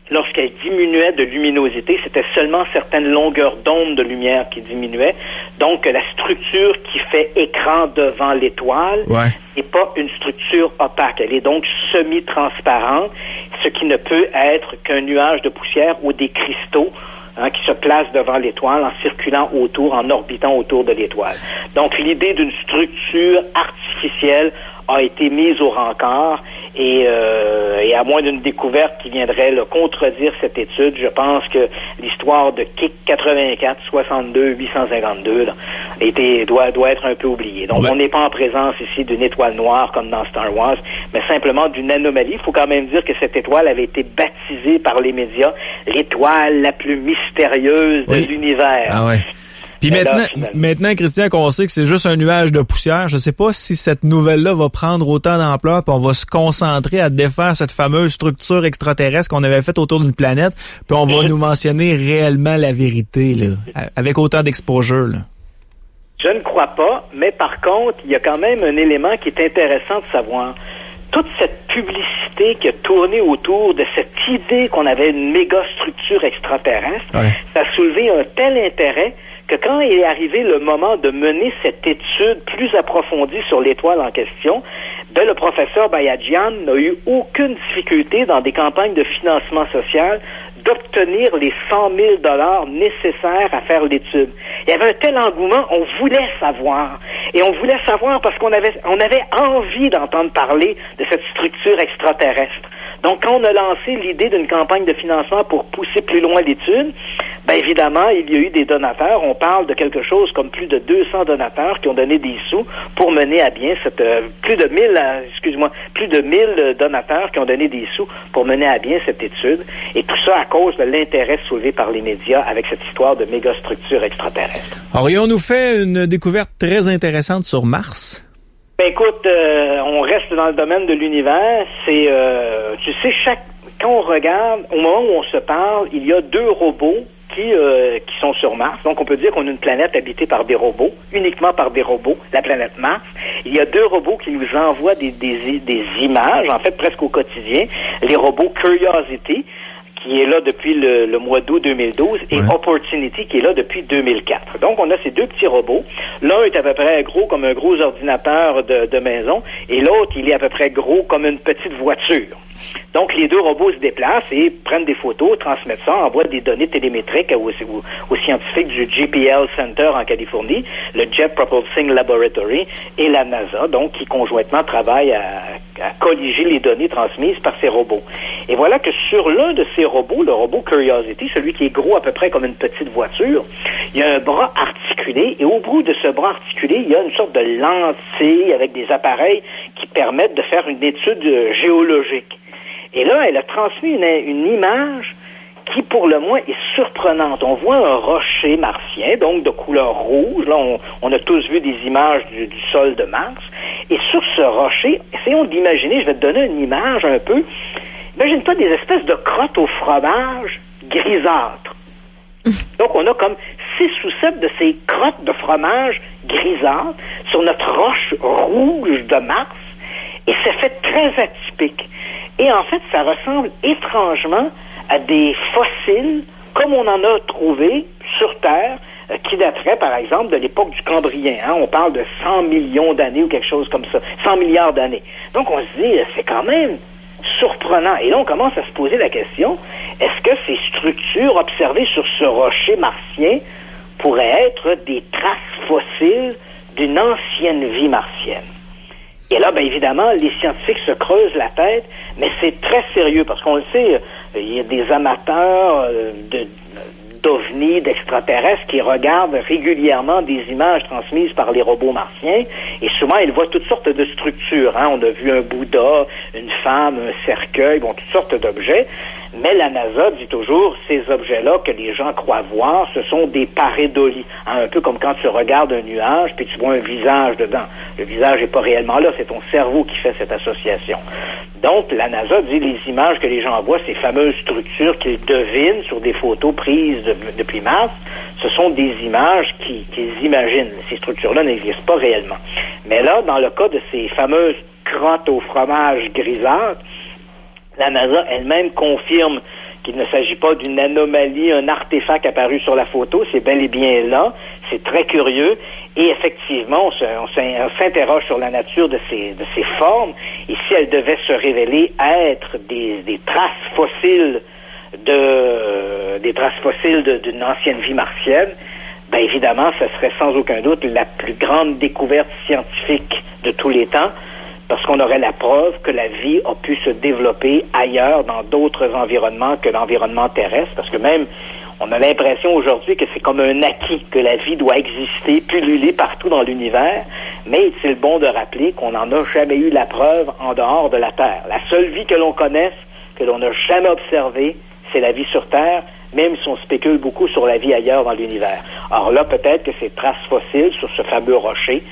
lorsqu'elle diminuait de luminosité, c'était seulement certaines longueurs d'onde de lumière qui diminuaient. Donc, la structure qui fait écran devant l'étoile n'est pas une structure opaque. Elle est donc semi-transparente, ce qui ne peut être qu'un nuage de poussière ou des cristaux qui se place devant l'étoile en circulant autour, en orbitant autour de l'étoile. Donc, l'idée d'une structure artificielle a été mise au rencard et à moins d'une découverte qui viendrait contredire cette étude, je pense que l'histoire de Kik 84 62 852 doit être un peu oubliée. Donc, on n'est pas en présence ici d'une étoile noire comme dans Star Wars, mais simplement d'une anomalie. Il faut quand même dire que cette étoile avait été baptisée par les médias l'étoile la plus mystérieuse de l'univers. Ah ouais. Puis maintenant, Christian, qu'on sait que c'est juste un nuage de poussière, je sais pas si cette nouvelle-là va prendre autant d'ampleur, puis on va se concentrer à défaire cette fameuse structure extraterrestre qu'on avait faite autour d'une planète, puis on va nous mentionner réellement la vérité, là, avec autant d'exposure, là. Je ne crois pas, mais par contre, il y a quand même un élément qui est intéressant de savoir. Toute cette publicité qui a tourné autour de cette idée qu'on avait une méga structure extraterrestre, ça a soulevé un tel intérêt que quand il est arrivé le moment de mener cette étude plus approfondie sur l'étoile en question, le professeur Boyadjian n'a eu aucune difficulté dans des campagnes de financement social d'obtenir les 100 000 $ nécessaires à faire l'étude. Il y avait un tel engouement, on voulait savoir. Et on voulait savoir parce qu'on avait envie d'entendre parler de cette structure extraterrestre. Donc, quand on a lancé l'idée d'une campagne de financement pour pousser plus loin l'étude, évidemment, il y a eu des donateurs. On parle de quelque chose comme plus de 200 donateurs qui ont donné des sous pour mener à bien plus de 1000 donateurs qui ont donné des sous pour mener à bien cette étude. Et tout ça à cause de l'intérêt soulevé par les médias avec cette histoire de mégastructure extraterrestre. Aurions-nous fait une découverte très intéressante sur Mars? Écoute, on reste dans le domaine de l'univers. Quand on regarde, au moment où on se parle, il y a 2 robots qui sont sur Mars. Donc, on peut dire qu'on a une planète habitée par des robots, uniquement par des robots, la planète Mars. Il y a 2 robots qui nous envoient des images, en fait, presque au quotidien. Les robots Curiosity, qui est là depuis le mois d'août 2012, et Opportunity, qui est là depuis 2004. Donc, on a ces 2 petits robots. L'un est à peu près gros comme un gros ordinateur de maison, et l'autre, il est à peu près gros comme une petite voiture. Donc, les 2 robots se déplacent et prennent des photos, transmettent ça, envoient des données télémétriques aux scientifiques du JPL Center en Californie, le Jet Propulsing Laboratory et la NASA, donc, qui conjointement travaillent à colliger les données transmises par ces robots. Et voilà que sur l'un de ces robots, le robot Curiosity, celui qui est gros à peu près comme une petite voiture, il y a un bras articulé, et au bout de ce bras articulé, il y a une sorte de lentille avec des appareils qui permettent de faire une étude géologique. Et là, elle a transmis une image qui, pour le moins, est surprenante. On voit un rocher martien, donc de couleur rouge. Là, on a tous vu des images du sol de Mars. Et sur ce rocher, essayons d'imaginer, je vais te donner une image un peu. Imagine-toi des espèces de crottes au fromage grisâtres. Donc, on a comme 6 ou 7 de ces crottes de fromage grisâtres sur notre roche rouge de Mars. Et c'est fait très atypique. Et en fait, ça ressemble étrangement à des fossiles, comme on en a trouvé sur Terre, qui dateraient, par exemple, de l'époque du Cambrien. On parle de 100 millions d'années ou quelque chose comme ça, 100 milliards d'années. Donc, on se dit, c'est quand même surprenant. Et là, on commence à se poser la question, est-ce que ces structures observées sur ce rocher martien pourraient être des traces fossiles d'une ancienne vie martienne? Et là, bien évidemment, les scientifiques se creusent la tête, mais c'est très sérieux, parce qu'on le sait, il y a des amateurs d'ovnis, d'extraterrestres qui regardent régulièrement des images transmises par les robots martiens, et souvent ils voient toutes sortes de structures. On a vu un Bouddha, une femme, un cercueil, toutes sortes d'objets, mais la NASA dit toujours, ces objets-là que les gens croient voir, ce sont des pareidolie. Un peu comme quand tu regardes un nuage, puis tu vois un visage dedans. Le visage n'est pas réellement là, c'est ton cerveau qui fait cette association. Donc, la NASA dit les images que les gens voient, ces fameuses structures qu'ils devinent sur des photos prises depuis Mars, ce sont des images qu'ils imaginent. Ces structures-là n'existent pas réellement. Mais là, dans le cas de ces fameuses crottes au fromage grisâtres, la NASA elle-même confirme qu'il ne s'agit pas d'une anomalie, un artefact apparu sur la photo, c'est bel et bien là, c'est très curieux, et effectivement, on s'interroge sur la nature de ces formes, et si elles devaient se révéler être des traces fossiles d'une ancienne vie martienne, bien évidemment, ce serait sans aucun doute la plus grande découverte scientifique de tous les temps, parce qu'on aurait la preuve que la vie a pu se développer ailleurs, dans d'autres environnements que l'environnement terrestre, parce que même, on a l'impression aujourd'hui que c'est comme un acquis, que la vie doit exister, pulluler partout dans l'univers, mais est-il bon de rappeler qu'on n'en a jamais eu la preuve en dehors de la Terre. La seule vie que l'on connaisse, que l'on n'a jamais observée, c'est la vie sur Terre, même si on spécule beaucoup sur la vie ailleurs dans l'univers. Alors là, peut-être que ces traces fossiles sur ce fameux rocher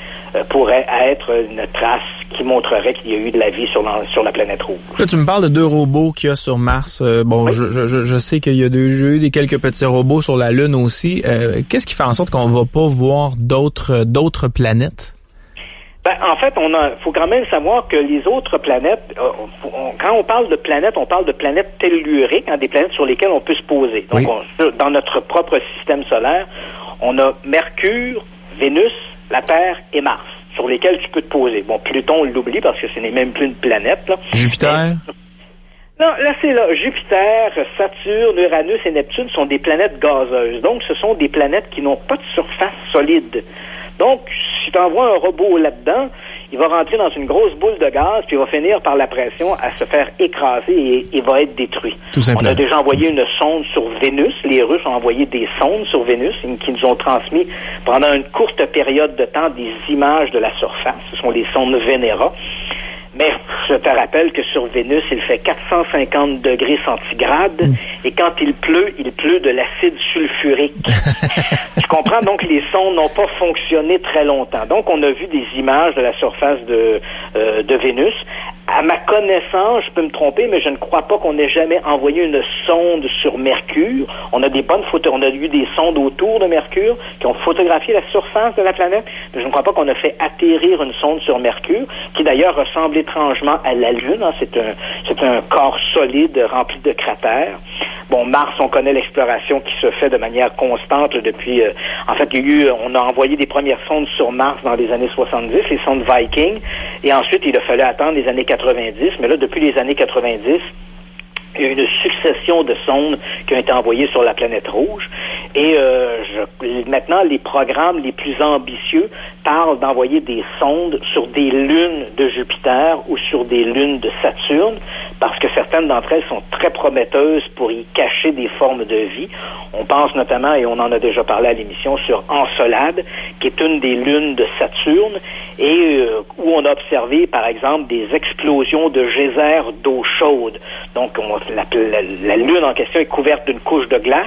pourraient être une trace qui montrerait qu'il y a eu de la vie sur la planète rouge. Là, tu me parles de 2 robots qu'il y a sur Mars. Oui. Je sais qu'il y a eu des quelques petits robots sur la Lune aussi. Qu'est-ce qui fait en sorte qu'on va pas voir d'autres planètes? En fait, faut quand même savoir que les autres planètes, quand on parle de planètes, on parle de planètes telluriques, des planètes sur lesquelles on peut se poser. Donc, dans notre propre système solaire, on a Mercure, Vénus, la Terre et Mars, sur lesquels tu peux te poser. Bon, Pluton, on l'oublie parce que ce n'est même plus une planète. Là. Jupiter? Non, là, c'est là. Jupiter, Saturne, Uranus et Neptune sont des planètes gazeuses. Donc, ce sont des planètes qui n'ont pas de surface solide. Donc, si tu envoies un robot là-dedans, il va rentrer dans une grosse boule de gaz, puis il va finir par la pression à se faire écraser et il va être détruit. Tout simplement. On a déjà envoyé une sonde sur Vénus. Les Russes ont envoyé des sondes sur Vénus qui nous ont transmis pendant une courte période de temps des images de la surface. Ce sont les sondes Venera. Mais je te rappelle que sur Vénus, il fait 450 degrés centigrades et quand il pleut de l'acide sulfurique. Tu comprends? Donc, les sondes n'ont pas fonctionné très longtemps. Donc, on a vu des images de la surface de Vénus À ma connaissance, je peux me tromper, mais je ne crois pas qu'on ait jamais envoyé une sonde sur Mercure. On a des bonnes photos, on a eu des sondes autour de Mercure qui ont photographié la surface de la planète, mais je ne crois pas qu'on a fait atterrir une sonde sur Mercure, qui d'ailleurs ressemble étrangement à la Lune. Hein. C'est un corps solide rempli de cratères. Bon, Mars, on connaît l'exploration qui se fait de manière constante depuis... en fait, on a envoyé des premières sondes sur Mars dans les années 70, les sondes Viking, et ensuite, il a fallu attendre les années 90, mais là, depuis les années 90, il y a eu une succession de sondes qui ont été envoyées sur la planète rouge. Et maintenant, les programmes les plus ambitieux parlent d'envoyer des sondes sur des lunes de Jupiter ou sur des lunes de Saturne, parce que certaines d'entre elles sont très prometteuses pour y cacher des formes de vie. On pense notamment, et on en a déjà parlé à l'émission, sur Encelade, qui est une des lunes de Saturne, et où on a observé, par exemple, des explosions de geysers d'eau chaude. Donc, la Lune en question est couverte d'une couche de glace,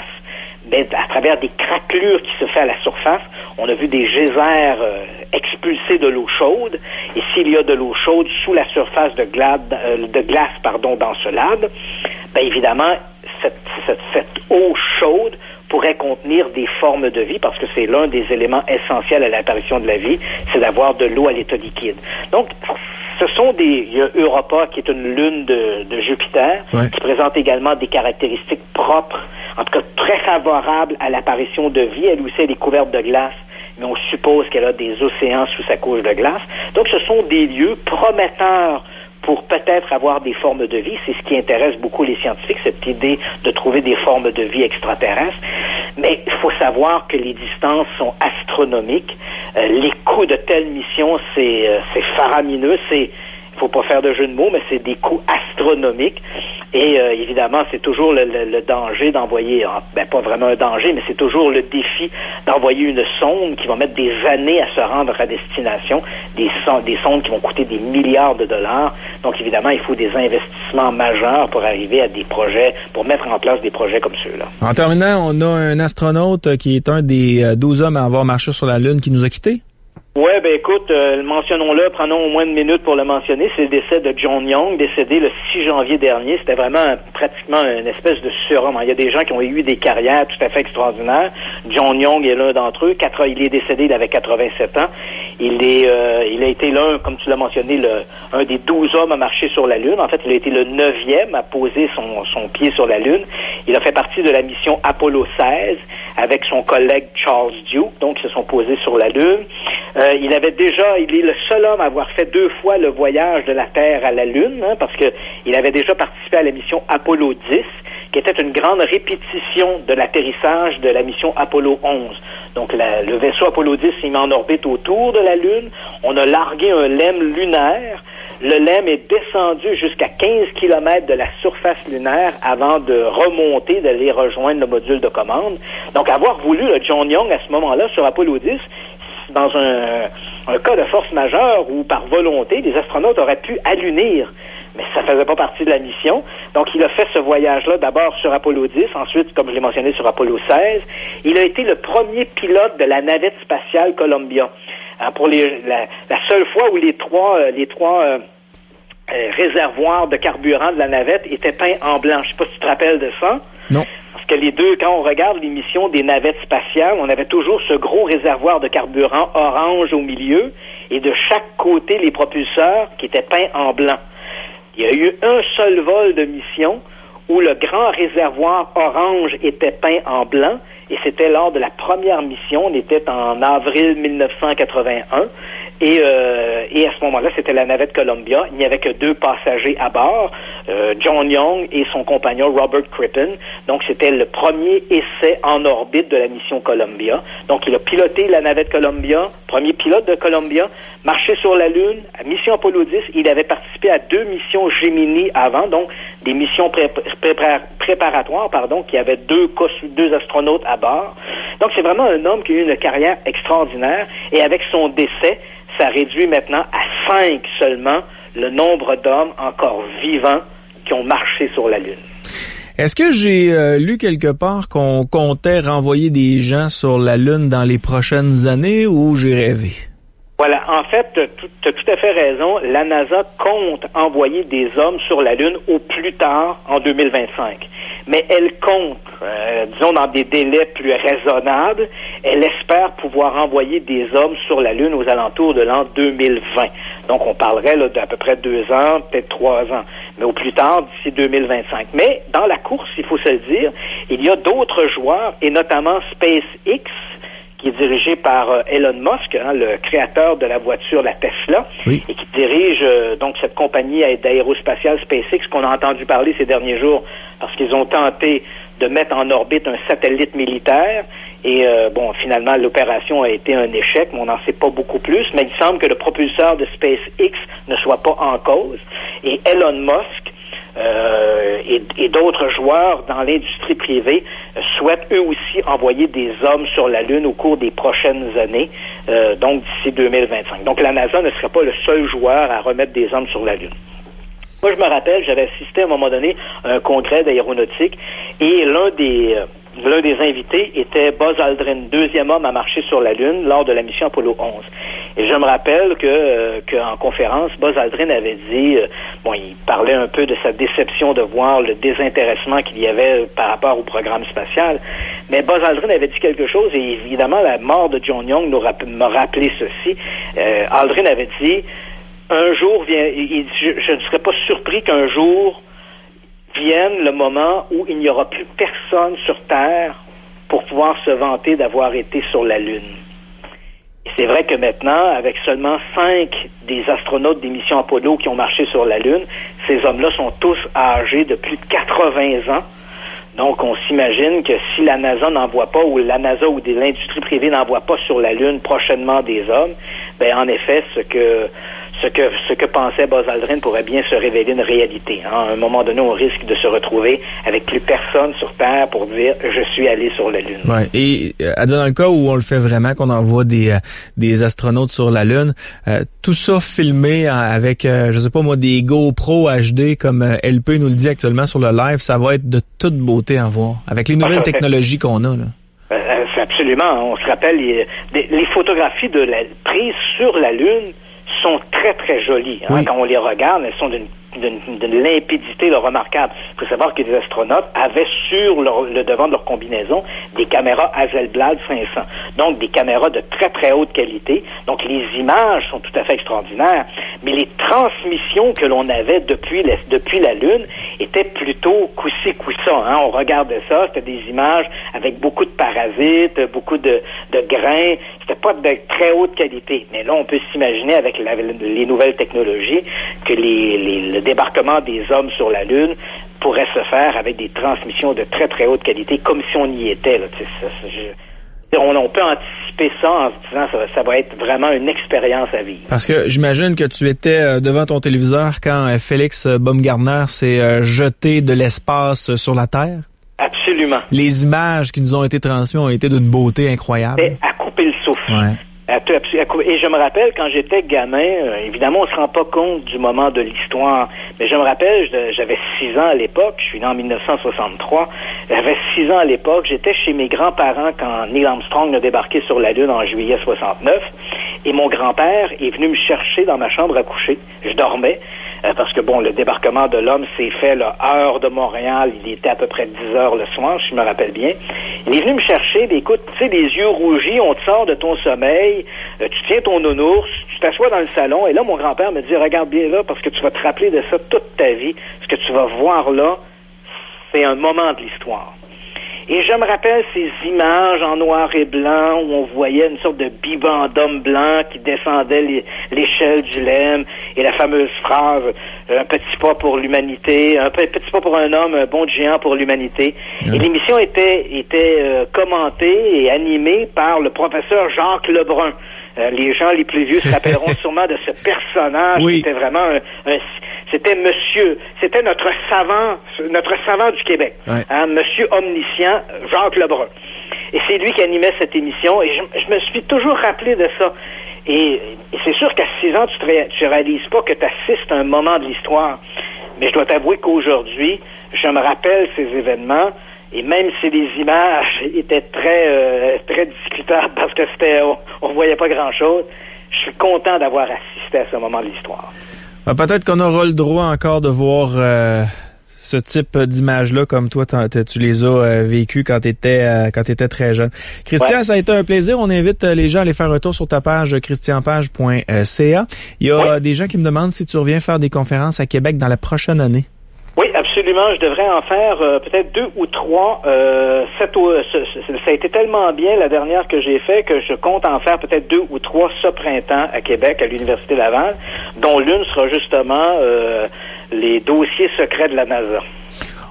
mais à travers des craquelures qui se fait à la surface, on a vu des geysers expulser de l'eau chaude. Et s'il y a de l'eau chaude sous la surface de glace, d'Encelade, ben évidemment, cette eau chaude pourrait contenir des formes de vie, parce que c'est l'un des éléments essentiels à l'apparition de la vie, c'est d'avoir de l'eau à l'état liquide. Donc, il y a Europa, qui est une lune de Jupiter, qui présente également des caractéristiques propres, en tout cas très favorables à l'apparition de vie. Elle aussi, elle est couverte de glace, mais on suppose qu'elle a des océans sous sa couche de glace. Donc, ce sont des lieux prometteurs pour peut-être avoir des formes de vie. C'est ce qui intéresse beaucoup les scientifiques, cette idée de trouver des formes de vie extraterrestres. Mais il faut savoir que les distances sont astronomiques. Les coûts de telles missions, c'est faramineux. Il faut pas faire de jeu de mots, mais c'est des coûts astronomiques. Et évidemment, c'est toujours le danger d'envoyer, pas vraiment un danger, mais c'est toujours le défi d'envoyer une sonde qui va mettre des années à se rendre à destination, des sondes qui vont coûter des milliards de dollars. Donc évidemment, il faut des investissements majeurs pour arriver à des projets, pour mettre en place des projets comme ceux-là. En terminant, on a un astronaute qui est un des 12 hommes à avoir marché sur la Lune qui nous a quittés. Ouais, ben écoute, mentionnons-le, prenons au moins une minute pour le mentionner. C'est le décès de John Young, décédé le 6 janvier dernier. C'était vraiment pratiquement une espèce de surhomme. Il y a des gens qui ont eu des carrières tout à fait extraordinaires. John Young est l'un d'entre eux. Il est décédé, il avait 87 ans. Il a été l'un, comme tu l'as mentionné, un des 12 hommes à marcher sur la Lune. En fait, il a été le 9e à poser son pied sur la Lune. Il a fait partie de la mission Apollo 16 avec son collègue Charles Duke. Donc, ils se sont posés sur la Lune. Il est le seul homme à avoir fait 2 fois le voyage de la Terre à la Lune, hein, parce que il avait déjà participé à la mission Apollo 10, qui était une grande répétition de l'atterrissage de la mission Apollo 11. Donc, le vaisseau Apollo 10 s'est mis en orbite autour de la Lune. On a largué un LEM lunaire. Le LEM est descendu jusqu'à 15 km de la surface lunaire avant de remonter, d'aller rejoindre le module de commande. Donc, avoir voulu le John Young à ce moment-là sur Apollo 10, dans un cas de force majeure où, par volonté, les astronautes auraient pu allunir. Mais ça faisait pas partie de la mission. Donc, il a fait ce voyage-là d'abord sur Apollo 10, ensuite, comme je l'ai mentionné, sur Apollo 16. Il a été le premier pilote de la navette spatiale Columbia. Pour la seule fois où les trois réservoirs de carburant de la navette étaient peints en blanc. Je sais pas si tu te rappelles de ça. Non. Parce que les deux, quand on regarde les missions des navettes spatiales, on avait toujours ce gros réservoir de carburant orange au milieu et de chaque côté les propulseurs qui étaient peints en blanc. Il y a eu un seul vol de mission où le grand réservoir orange était peint en blanc, et c'était lors de la première mission. On était en avril 1981, et à ce moment-là, c'était la navette Columbia. Il n'y avait que 2 passagers à bord, John Young et son compagnon Robert Crippen. Donc, c'était le premier essai en orbite de la mission Columbia. Donc, il a piloté la navette Columbia, premier pilote de Columbia, marché sur la Lune, à mission Apollo 10. Il avait participé à 2 missions Gemini avant, donc des missions préparatoires, qui avaient 2 astronautes à bord. Donc, c'est vraiment un homme qui a eu une carrière extraordinaire, et avec son décès, ça réduit maintenant à 5 seulement le nombre d'hommes encore vivants qui ont marché sur la Lune. Est-ce que j'ai lu quelque part qu'on comptait renvoyer des gens sur la Lune dans les prochaines années, ou j'ai rêvé? Voilà, en fait, tu as tout tout à fait raison. La NASA compte envoyer des hommes sur la Lune au plus tard en 2025. Mais elle compte, disons, dans des délais plus raisonnables. Elle espère pouvoir envoyer des hommes sur la Lune aux alentours de l'an 2020. Donc, on parlerait là, d'à peu près 2 ans, peut-être 3 ans. Mais au plus tard, d'ici 2025. Mais dans la course, il faut se le dire, il y a d'autres joueurs, et notamment SpaceX, qui est dirigé par Elon Musk, le créateur de la voiture, la Tesla, oui, et qui dirige donc cette compagnie d'aérospatiale SpaceX qu'on a entendu parler ces derniers jours parce qu'ils ont tenté de mettre en orbite un satellite militaire. Et finalement, l'opération a été un échec, mais on n'en sait pas beaucoup plus. Mais il semble que le propulseur de SpaceX ne soit pas en cause. Et Elon Musk et d'autres joueurs dans l'industrie privée souhaitent eux aussi envoyer des hommes sur la Lune au cours des prochaines années, donc d'ici 2025. Donc la NASA ne serait pas le seul joueur à remettre des hommes sur la Lune. Moi, je me rappelle, j'avais assisté à un moment donné à un congrès d'aéronautique et l'un des invités était Buzz Aldrin, 2e homme à marcher sur la Lune lors de la mission Apollo 11. Et je me rappelle qu'en conférence, Buzz Aldrin avait dit, il parlait un peu de sa déception de voir le désintéressement qu'il y avait par rapport au programme spatial. Mais Buzz Aldrin avait dit quelque chose et évidemment, la mort de John Young m'a rappelé ceci. Aldrin avait dit, un jour je ne serais pas surpris qu'un jour vienne le moment où il n'y aura plus personne sur Terre pour pouvoir se vanter d'avoir été sur la Lune. Et c'est vrai que maintenant, avec seulement 5 des astronautes des missions Apollo qui ont marché sur la Lune, ces hommes-là sont tous âgés de plus de 80 ans. Donc, on s'imagine que si la NASA n'envoie pas, ou la NASA ou l'industrie privée n'envoie pas sur la Lune prochainement des hommes, en effet, ce que pensait Buzz Aldrin pourrait bien se révéler une réalité. À un moment donné, on risque de se retrouver avec plus personne sur Terre pour dire « je suis allé sur la Lune ». Ouais. Et dans le cas où on le fait vraiment, qu'on envoie des astronautes sur la Lune, tout ça filmé avec, des GoPro HD comme LP nous le dit actuellement sur le live, ça va être de toute beauté à voir, avec les nouvelles technologies qu'on a, là. Absolument. On se rappelle, les photographies prises sur la Lune sont très, très jolies. Oui. Quand on les regarde, elles sont d'une limpidité remarquable. Il faut savoir que les astronautes avaient sur le devant de leur combinaison des caméras Hasselblad 500. Donc, des caméras de très, très haute qualité. Donc, les images sont tout à fait extraordinaires. Mais les transmissions que l'on avait depuis la Lune étaient plutôt coussi-coussa. On regardait ça, c'était des images avec beaucoup de parasites, beaucoup de grains. C'était pas de très haute qualité. Mais là, on peut s'imaginer avec les nouvelles technologies que le débarquement des hommes sur la Lune pourrait se faire avec des transmissions de très, très haute qualité, comme si on y était. Là, on peut anticiper ça en se disant que ça va être vraiment une expérience à vivre. Parce que j'imagine que tu étais devant ton téléviseur quand Félix Baumgartner s'est jeté de l'espace sur la Terre. Absolument. Les images qui nous ont été transmises ont été d'une beauté incroyable. C'est à couper le souffle. Ouais. Et je me rappelle, quand j'étais gamin, évidemment, on se rend pas compte du moment de l'histoire, mais je me rappelle, j'avais 6 ans à l'époque, je suis né en 1963, j'avais 6 ans à l'époque, j'étais chez mes grands-parents quand Neil Armstrong a débarqué sur la Lune en juillet 69, et mon grand-père est venu me chercher dans ma chambre à coucher. Je dormais, parce que le débarquement de l'homme s'est fait heure de Montréal, il était à peu près 10 heures le soir, je me rappelle bien. Il est venu me chercher, écoute, tu sais, les yeux rougis, on te sort de ton sommeil, tu tiens ton nounours, tu t'assois dans le salon, et là, mon grand-père me dit, regarde bien là, parce que tu vas te rappeler de ça toute ta vie. Ce que tu vas voir là, c'est un moment de l'histoire. Et je me rappelle ces images en noir et blanc où on voyait une sorte de bibendum blanc qui descendait l'échelle du Lemme et la fameuse phrase « Un petit pas pour l'humanité, un petit pas pour un homme, un bond de géant pour l'humanité ». Et l'émission était commentée et animée par le professeur Jacques Lebrun. Les gens les plus vieux se rappelleront sûrement de ce personnage qui était vraiment c'était notre savant du Québec, Monsieur Omniscient, Jacques Lebrun. Et c'est lui qui animait cette émission, et je me suis toujours rappelé de ça. Et c'est sûr qu'à 6 ans, tu réalises pas que tu assistes à un moment de l'histoire. Mais je dois t'avouer qu'aujourd'hui, je me rappelle ces événements, et même si les images étaient très, très discutables parce que on voyait pas grand-chose, je suis content d'avoir assisté existait à ce moment de l'histoire. Peut-être qu'on aura le droit encore de voir ce type d'image-là comme toi, tu les as vécues quand t'étais très jeune. Christian, ça a été un plaisir. On invite les gens à aller faire un tour sur ta page christianpage.ca. Il y a des gens qui me demandent si tu reviens faire des conférences à Québec dans la prochaine année. Oui, absolument. Je devrais en faire peut-être 2 ou 3. Ça a été tellement bien la dernière que j'ai fait que je compte en faire peut-être 2 ou 3 ce printemps à Québec, à l'Université Laval, dont l'une sera justement les dossiers secrets de la NASA.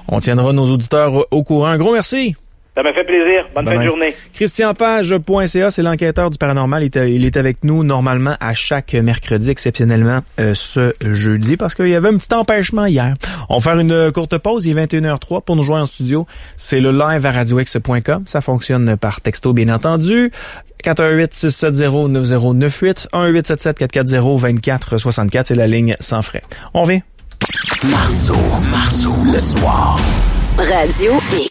On tiendra nos auditeurs au courant. Un gros merci. Ça m'a fait plaisir. Bonne fin de journée. christianpage.ca, c'est l'enquêteur du paranormal. Il est avec nous normalement à chaque mercredi, exceptionnellement ce jeudi, parce qu'il y avait un petit empêchement hier. On va faire une courte pause, il est 21h03 pour nous joindre en studio. C'est le live à radiox.com. Ça fonctionne par texto, bien entendu. 418-670-9098, 1-877-440-2464, c'est la ligne sans frais. On revient. Marceau, le soir. Radio X.